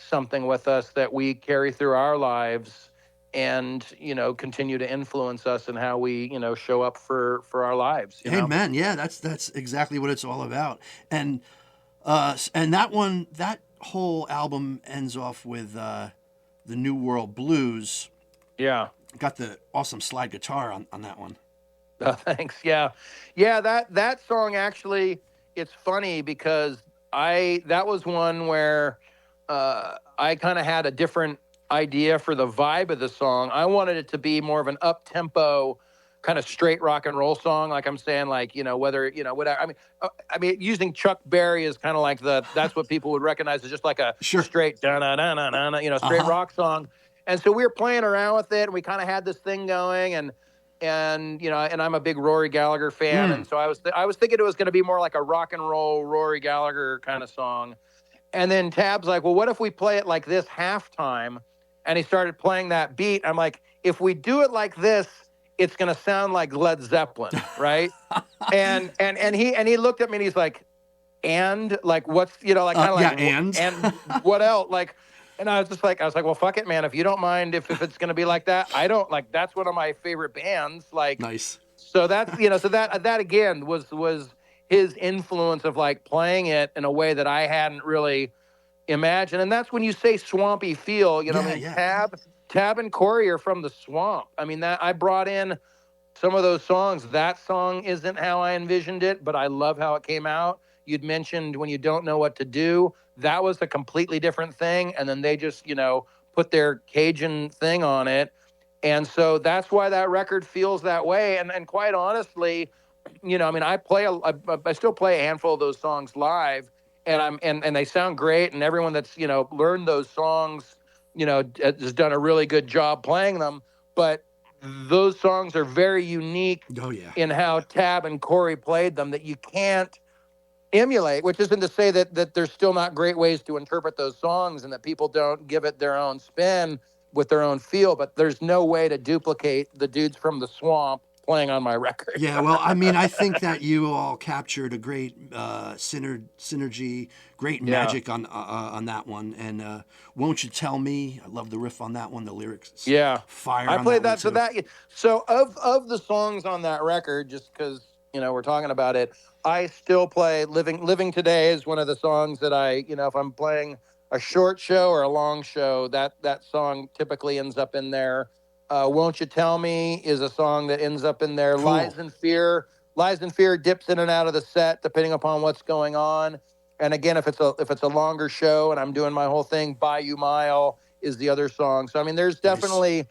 something with us that we carry through our lives and, continue to influence us in how we, show up for our lives. Amen. Yeah, that's exactly what it's all about. And that whole album ends off with the New World Blues. Yeah. Got the awesome slide guitar on that one. Thanks. Yeah. Yeah, that song actually, it's funny because that was one where I kind of had a different idea for the vibe of the song. I wanted it to be more of an up-tempo kind of straight rock and roll song, like I'm saying, like, whether, whatever. Using Chuck Berry is kind of like that's what people would recognize as just like a straight straight rock song. And so we were playing around with it, and we kind of had this thing going, and I'm a big Rory Gallagher fan, and so I was thinking it was going to be more like a rock and roll Rory Gallagher kind of song. And then Tab's like, well, what if we play it like this halftime? And he started playing that beat. I'm like, if we do it like this, it's going to sound like Led Zeppelin, right? and he looked at me and he's like, and like, what's, and what else? Like, and I was like, well, fuck it, man. If you don't mind, if it's going to be like that, I don't like, that's one of my favorite bands. Like, nice. So that's, so that again was his influence of like playing it in a way that I hadn't really imagined. And that's when you say swampy feel, Tab and Corey are from the swamp. That I brought in some of those songs. That song isn't how I envisioned it, but I love how it came out. You'd mentioned When You Don't Know What to Do. That was a completely different thing. And then they just, put their Cajun thing on it. And so that's why that record feels that way. And quite honestly, I still play a handful of those songs live, and they sound great. And everyone that's, learned those songs, has done a really good job playing them, but those songs are very unique in how Tab and Corey played them, that you can't emulate, which isn't to say that there's still not great ways to interpret those songs and that people don't give it their own spin with their own feel, but there's no way to duplicate the dudes from the swamp playing on my record. Yeah, well, I mean, I think that you all captured a great synergy, great magic on that one. And Won't You Tell Me? I love the riff on that one, the lyrics. Yeah. Fire. I on played that. So of the songs on that record, just because, we're talking about it, I still play Living Today is one of the songs that I, if I'm playing a short show or a long show, that song typically ends up in there. Won't You Tell Me is a song that ends up in there. Cool. Lies and Fear dips in and out of the set depending upon what's going on. And again, if it's a longer show and I'm doing my whole thing, Bayou Mile is the other song. So I mean, there's definitely,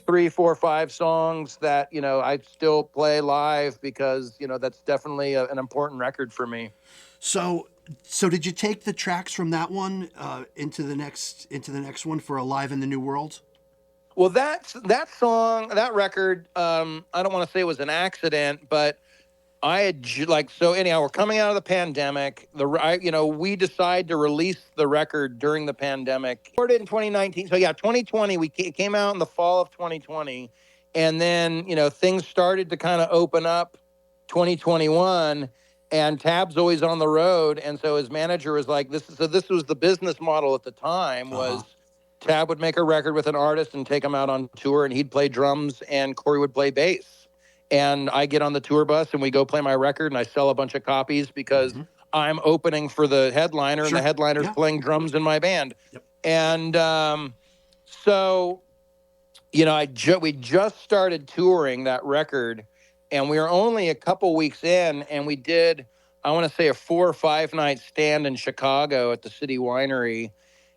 3, 4, 5 songs that, I still play live because, that's definitely an important record for me. So did you take the tracks from that one into the next one for Alive in the New World? Well, that song, that record, I don't want to say it was an accident, but I had anyhow, we're coming out of the pandemic. We decided to release the record during the pandemic. Recorded in 2019. So yeah, 2020, it came out in the fall of 2020. And then, things started to kind of open up 2021, and Tab's always on the road. And so his manager was like, this was the business model at the time was Tab would make a record with an artist and take him out on tour, and he'd play drums and Corey would play bass. And I get on the tour bus and we go play my record and I sell a bunch of copies because I'm opening for the headliner and the headliner's playing drums in my band. Yep. And so, we just started touring that record, and we were only a couple weeks in, and we did, I want to say, a 4 or 5 night stand in Chicago at the City Winery.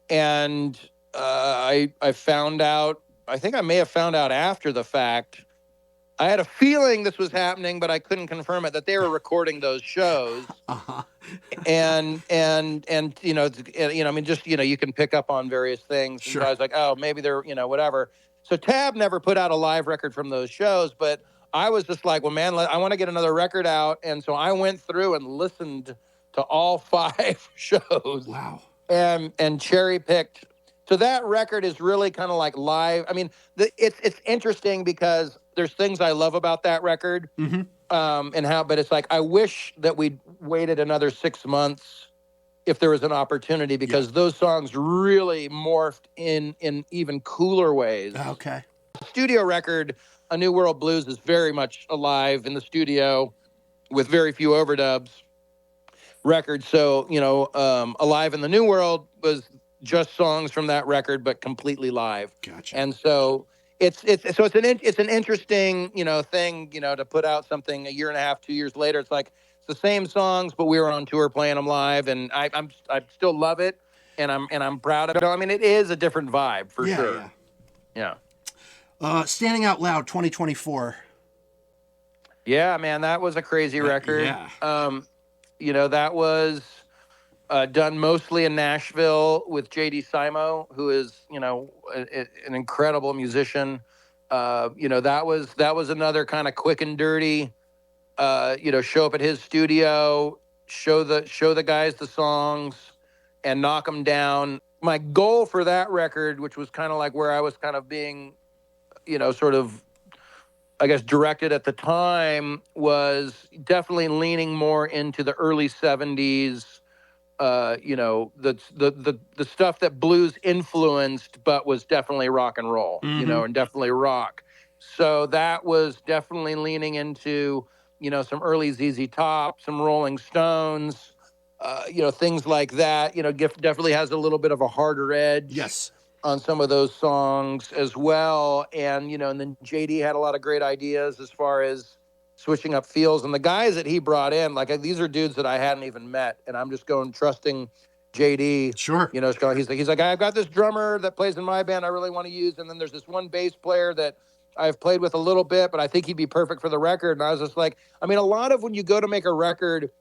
And I found out, I think I may have found out after the fact. I had a feeling this was happening, but I couldn't confirm it, that they were recording those shows. And you can pick up on various things. Sure. And so I was like, oh, maybe they're, whatever. So Tab never put out a live record from those shows, but I was just like, well, man, I want to get another record out. And so I went through and listened to all 5 shows. Wow. And cherry picked. So that record is really kind of like live. I mean, it's interesting because there's things I love about that record, but it's like I wish that we'd waited another 6 months if there was an opportunity, because those songs really morphed in even cooler ways. Okay. The studio record, A New World Blues, is very much alive in the studio with very few overdubs record. So, Alive in the New World was just songs from that record, but completely live. Gotcha. And so it's an interesting, thing, to put out something a year and a half, 2 years later. It's like it's the same songs, but we were on tour playing them live, and I still love it, and I'm proud of it. I mean, it is a different vibe for sure. Yeah. Standing Out Loud 2024. Yeah, man, that was a crazy record. Yeah. That was done mostly in Nashville with 𝐲𝐸𝐸, who is, an incredible musician. That was another kind of quick and dirty, show up at his studio, show the guys the songs and knock them down. My goal for that record, which was kind of like where I was kind of being, sort of, I guess, directed at the time, was definitely leaning more into the early 70s, the stuff that blues influenced, but was definitely rock and roll, and definitely rock. So that was definitely leaning into, some early ZZ Top, some Rolling Stones, things like that. Gift definitely has a little bit of a harder edge. Yes. On some of those songs as well. And, and then JD had a lot of great ideas as far as switching up feels. And the guys that he brought in, like, these are dudes that I hadn't even met. And I'm just trusting JD. Sure. He's like, I've got this drummer that plays in my band I really want to use. And then there's this one bass player that I've played with a little bit, but I think he'd be perfect for the record. And I was just like, I mean, a lot of when you go to make a record,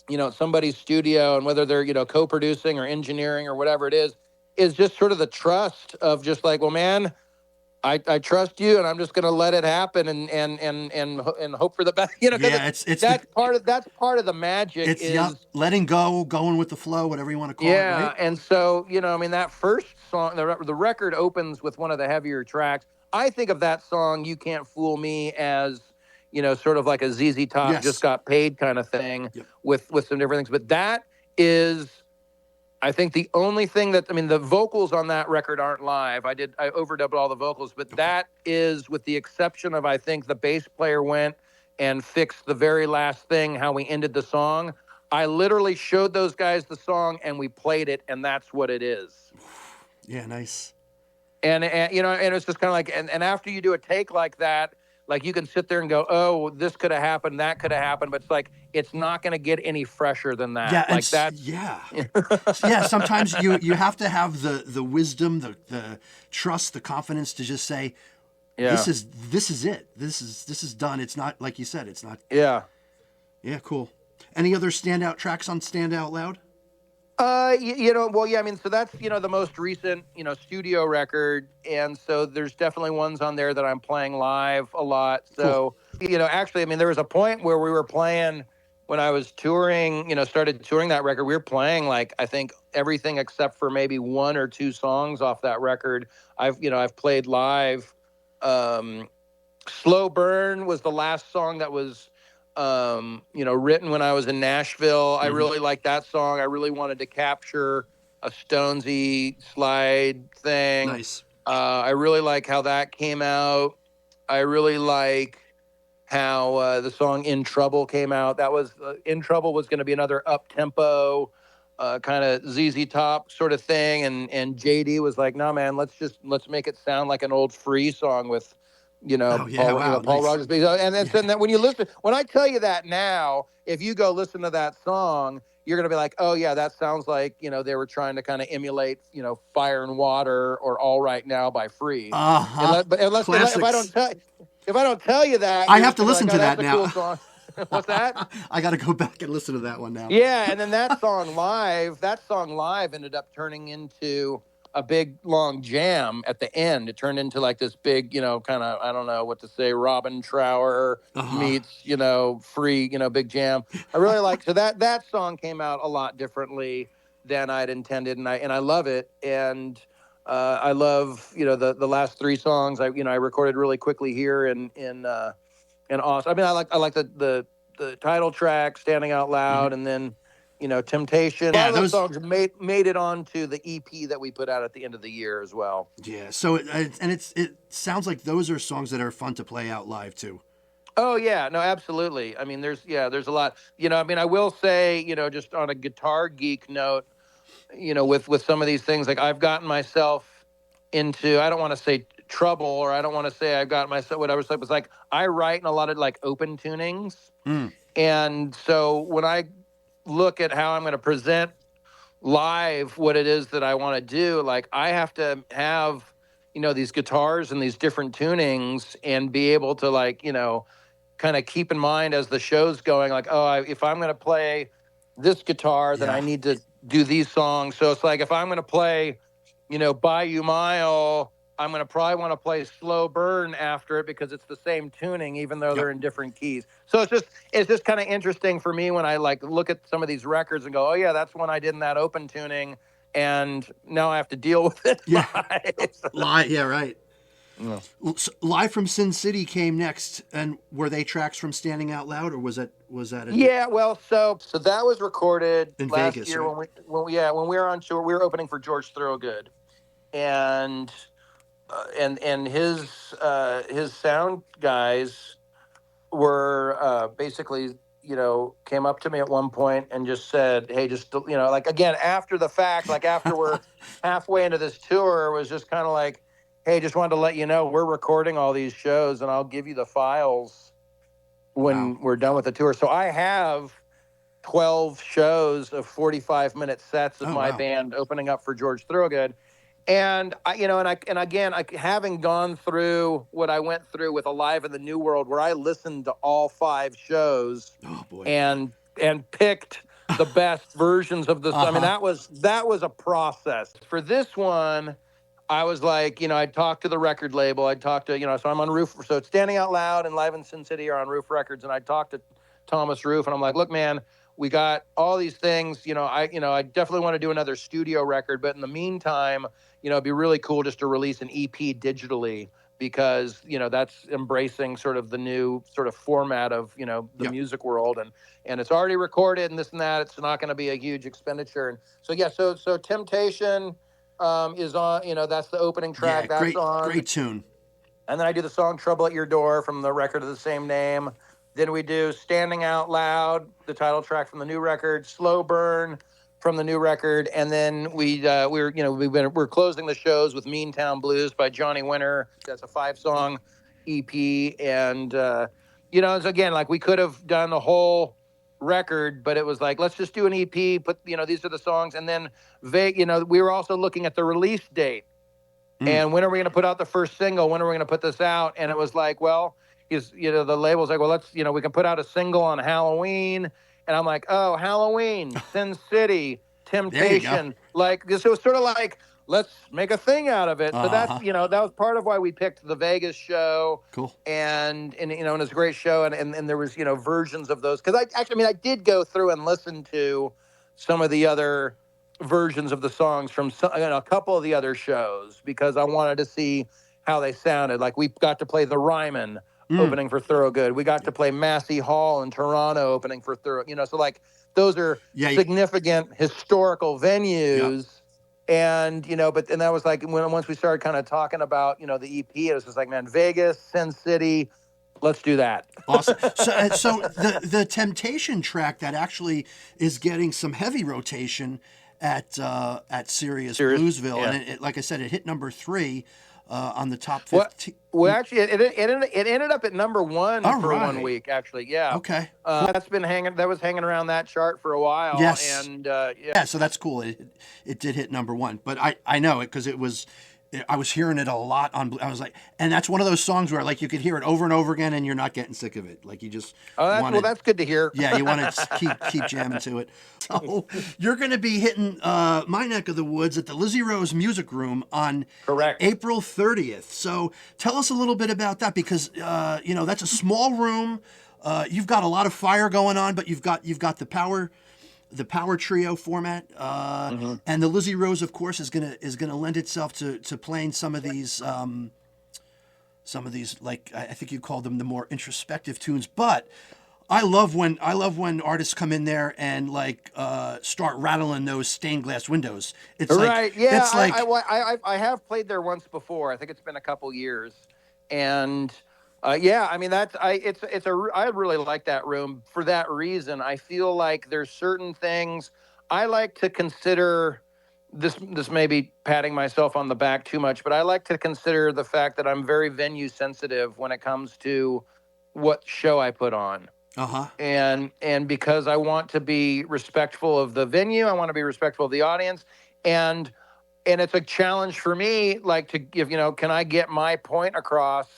at somebody's studio, and whether they're, co-producing or engineering or whatever it is just sort of the trust of just like, well, man, I trust you, and I'm just going to let it happen and hope for the best. You know, Yeah, that's part of the magic. It's letting go, going with the flow, whatever you want to call it, right? And so, you know, I mean, that first song, the record opens with one of the heavier tracks. I think of that song, "You Can't Fool Me," as, you know, sort of like a ZZ Top Yes. just got paid kind of thing. Yep. with some different things. But that is, I think, the only thing that, I mean, the vocals on that record aren't live. I overdubbed all the vocals, but that is, with the exception of, I think, the bass player went and fixed the very last thing, how we ended the song. I literally showed those guys the song and we played it, and that's what it is. Yeah, nice. And you know, and it's just kind of like, and after you do a take like that, like, you can sit there and go, oh, this could have happened, that could have happened, but it's like, it's not going to get any fresher than that. Yeah, like that. Yeah. Yeah, sometimes you have to have the wisdom, the trust, the confidence to just say, this is it. This is done. It's not, like you said, it's not. Yeah. Yeah, cool. Any other standout tracks on Stand Out Loud? You know, well, yeah, I mean, so that's, you know, the most recent, you know, studio record. And so there's definitely ones on there that I'm playing live a lot. So, cool. You know, actually, I mean, there was a point where we were playing, when I was touring, you know, started touring that record, we were playing, like, I think everything except for maybe one or two songs off that record. I've played live. Slow Burn was the last song that was, you know, written when I was in Nashville. I really liked that song. I really wanted to capture a Stonesy slide thing. Nice. I really like how that came out. I really like how the song "In Trouble" came out. That was "In Trouble" was going to be another up tempo, kind of ZZ Top sort of thing, and JD was like, "No, man, let's make it sound like an old Free song with." You know, Paul Rogers. And then when you listen, when I tell you that now, if you go listen to that song, you're going to be like, oh, yeah, that sounds like, you know, they were trying to kind of emulate, you know, Fire and Water or All Right Now by Free. But if I don't tell you that, I have to listen to that now. Cool song. What's that? I got to go back and listen to that one now. Yeah, and then that song live ended up turning into a big long jam at the end. It turned into like this big, you know, kind of, I don't know what to say, Robin Trower meets, you know, Free, you know, big jam. I really like, so that song came out a lot differently than I'd intended, and I love it. And I love, you know, the last three songs I recorded really quickly here in Austin. I mean, I like the title track, Standing Out Loud, and then, you know, Temptation. Yeah, those songs made it onto the EP that we put out at the end of the year as well. Yeah, so it sounds like those are songs that are fun to play out live too. Oh yeah, no, absolutely. I mean, there's a lot. You know, I mean, I will say, you know, just on a guitar geek note, you know, with some of these things, like, I've gotten myself into, I don't want to say trouble, or I don't want to say I've gotten myself whatever. So it was like, I write in a lot of like open tunings, and so when I look at how I'm going to present live what it is that I want to do, like, I have to have, you know, these guitars and these different tunings and be able to, like, you know, kind of keep in mind as the show's going, like, oh, if I'm going to play this guitar, then I need to do these songs. So it's like, if I'm going to play, you know, Bayou Mile, I'm going to probably want to play Slow Burn after it because it's the same tuning, even though they're in different keys. So it's just kind of interesting for me when I, like, look at some of these records and go, oh yeah, that's one I did in that open tuning, and now I have to deal with it live. Yeah, right. Yeah. So, Live from Sin City came next, and were they tracks from Standing Out Loud, or was that? Yeah, well, so that was recorded in last Vegas, year, right? when we were on tour. We were opening for George Thorogood, and his sound guys were basically, you know, came up to me at one point and just said, hey, just, you know, like, again, after the fact, like, after we're halfway into this tour, was just kind of like, hey, just wanted to let you know we're recording all these shows, and I'll give you the files when we're done with the tour. So I have 12 shows of 45-minute sets of my band opening up for George Thorogood. And having gone through what I went through with Alive in the New World, where I listened to all 5 shows and picked the best versions of the. I mean, that was a process. For this one, I was like, I'd talk to the record label. I'd talk to, so I'm on Roof. So it's Standing Out Loud and Live in Sin City are on Roof Records. And I'd talk to Thomas Roof and I'm like, look, man, we got all these things, I definitely want to do another studio record. But in the meantime, it'd be really cool just to release an EP digitally because, that's embracing sort of the new sort of format of, the music world. And it's already recorded and this and that. It's not going to be a huge expenditure. And so Temptation is on, that's the opening track. Yeah, that's on. Great tune. And then I do the song Trouble at Your Door from the record of the same name. Then we do Standing Out Loud, the title track from the new record, Slow Burn from the new record. And then we're closing the shows with Meantown Blues by Johnny Winter. That's a 5-song EP. And, it's again, like we could have done a whole record, but it was like, let's just do an EP, put, these are the songs. And then we were also looking at the release date. And when are we going to put out the first single? When are we going to put this out? And it was like, well, the label's like, well, let's, we can put out a single on Halloween. And I'm like, oh, Halloween, Sin City, Temptation. Like, so it was sort of like, let's make a thing out of it. So that's, that was part of why we picked the Vegas show. Cool. And it was a great show. And there was, versions of those. Because I did go through and listen to some of the other versions of the songs from a couple of the other shows because I wanted to see how they sounded. Like we got to play the Ryman opening for Thorogood. We got to play Massey Hall in Toronto opening for Thorogood. So like those are significant historical venues. Yeah. And, and that was like once we started kind of talking about, the EP, it was just like, man, Vegas, Sin City, let's do that. Awesome. So the Temptation track that actually is getting some heavy rotation at Sirius Bluesville. Yeah. And it, like I said, it hit number 3 on the top 15. Well, actually, it ended up at number 1 for 1 week. Actually, yeah. Okay. That was hanging around that chart for a while. Yes. And so that's cool. It did hit number 1, but I know it because I was hearing it a lot on. I was like, and that's one of those songs where like you could hear it over and over again, and you're not getting sick of it. Like you just. That's good to hear. Yeah, you want to keep jamming to it. So you're going to be hitting my neck of the woods at the Lizzie Rose Music Room on April 30th. So tell us a little bit about that because that's a small room. You've got a lot of fire going on, but you've got the power trio format, and the Lizzie Rose, of course, is gonna lend itself to playing some of these like I think you called them the more introspective tunes. But I love when artists come in there and like start rattling those stained glass windows. It's right, yeah. It's like I have played there once before. I think it's been a couple years, and. I really like that room for that reason. I feel like there's certain things I like to consider. This may be patting myself on the back too much, but I like to consider the fact that I'm very venue sensitive when it comes to what show I put on. And because I want to be respectful of the venue, I want to be respectful of the audience, and it's a challenge for me, like to give, can I get my point across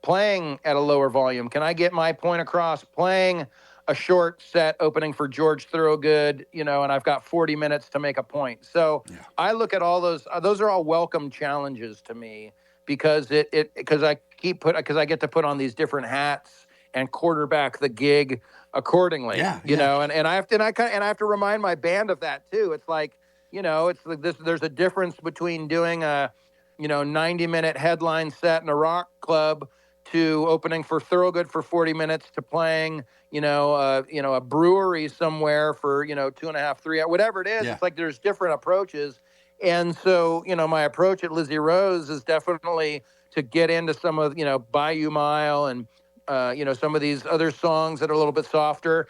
playing at a lower volume? Can I get my point across playing a short set opening for George Thorogood, and I've got 40 minutes to make a point. So I look at all those are all welcome challenges to me because I get to put on these different hats and quarterback the gig accordingly. And I have to remind my band of that too. It's like, it's like this, there's a difference between doing a 90-minute headline set in a rock club to opening for Thorogood for 40 minutes to playing, a brewery somewhere for, 2.5, 3 hours, whatever it is. Yeah. It's like there's different approaches. And so, my approach at Lizzie Rose is definitely to get into some of, Bayou Mile and, some of these other songs that are a little bit softer.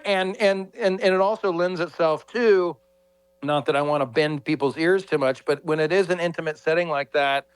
and it also lends itself to, not that I want to bend people's ears too much, but when it is an intimate setting like that,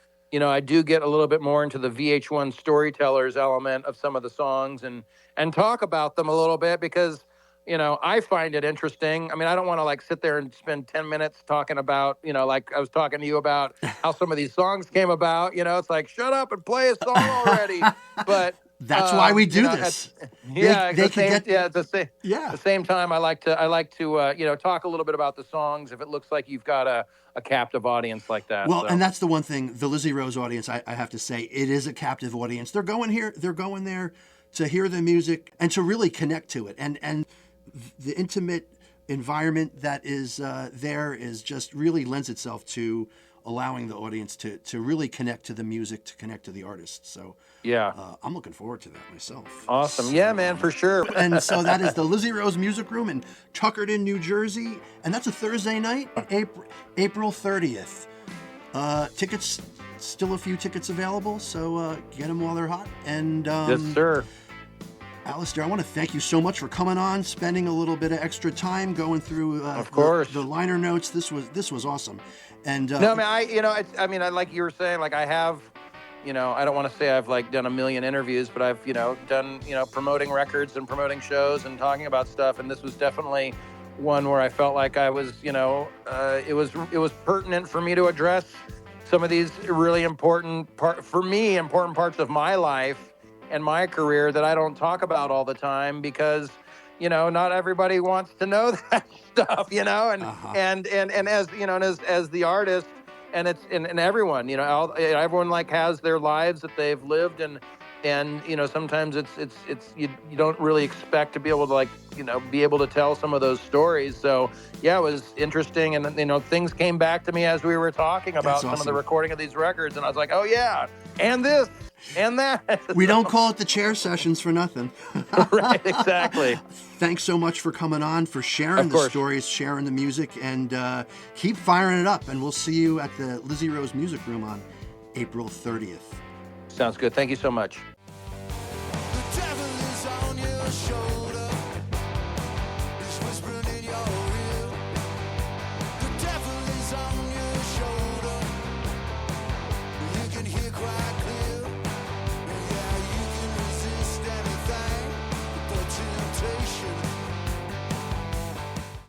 I do get a little bit more into the VH1 storytellers element of some of the songs and talk about them a little bit because, I find it interesting. I mean, I don't want to like sit there and spend 10 minutes talking about, like I was talking to you about how some of these songs came about. It's like, shut up and play a song already. But that's why we do this. Yeah, they could get, yeah, at yeah. the same time, I like to talk a little bit about the songs if it looks like you've got a captive audience like that. Well, so. and that's the one thing, the Lizzie Rose audience, I have to say, it is a captive audience. They're going there to hear the music and to really connect to it. And the intimate environment that is there is just really lends itself to allowing the audience to really connect to the music, to connect to the artist. So yeah, I'm looking forward to that myself. Awesome. Yeah, man, for sure. And so that is the Lizzie Rose Music Room in Tuckerton, New Jersey. And that's a Thursday night, April 30th. Tickets, still a few tickets available, so get them while they're hot. And yes, sir. Alastair, I want to thank you so much for coming on, spending a little bit of extra time going through of course. The liner notes. This was awesome. And no, man, I like you were saying, like I have, I don't want to say I've like done a million interviews, but I've, done, promoting records and promoting shows and talking about stuff. And this was definitely one where I felt like I was, it was pertinent for me to address some of these really important parts of my life and my career that I don't talk about all the time because, not everybody wants to know that stuff, and as the artist and everyone, everyone like has their lives that they've lived and sometimes it's you don't really expect to be able to be able to tell some of those stories. So yeah, it was interesting. And, things came back to me as we were talking about some of the recording of these records. And I was like, oh yeah. And this and that. We don't call it the chair sessions for nothing. Right, exactly. Thanks so much for coming on, for sharing the stories, sharing the music, and keep firing it up. And we'll see you at the Lizzie Rose Music Room on April 30th. Sounds good. Thank you so much. The devil is on your shoulder.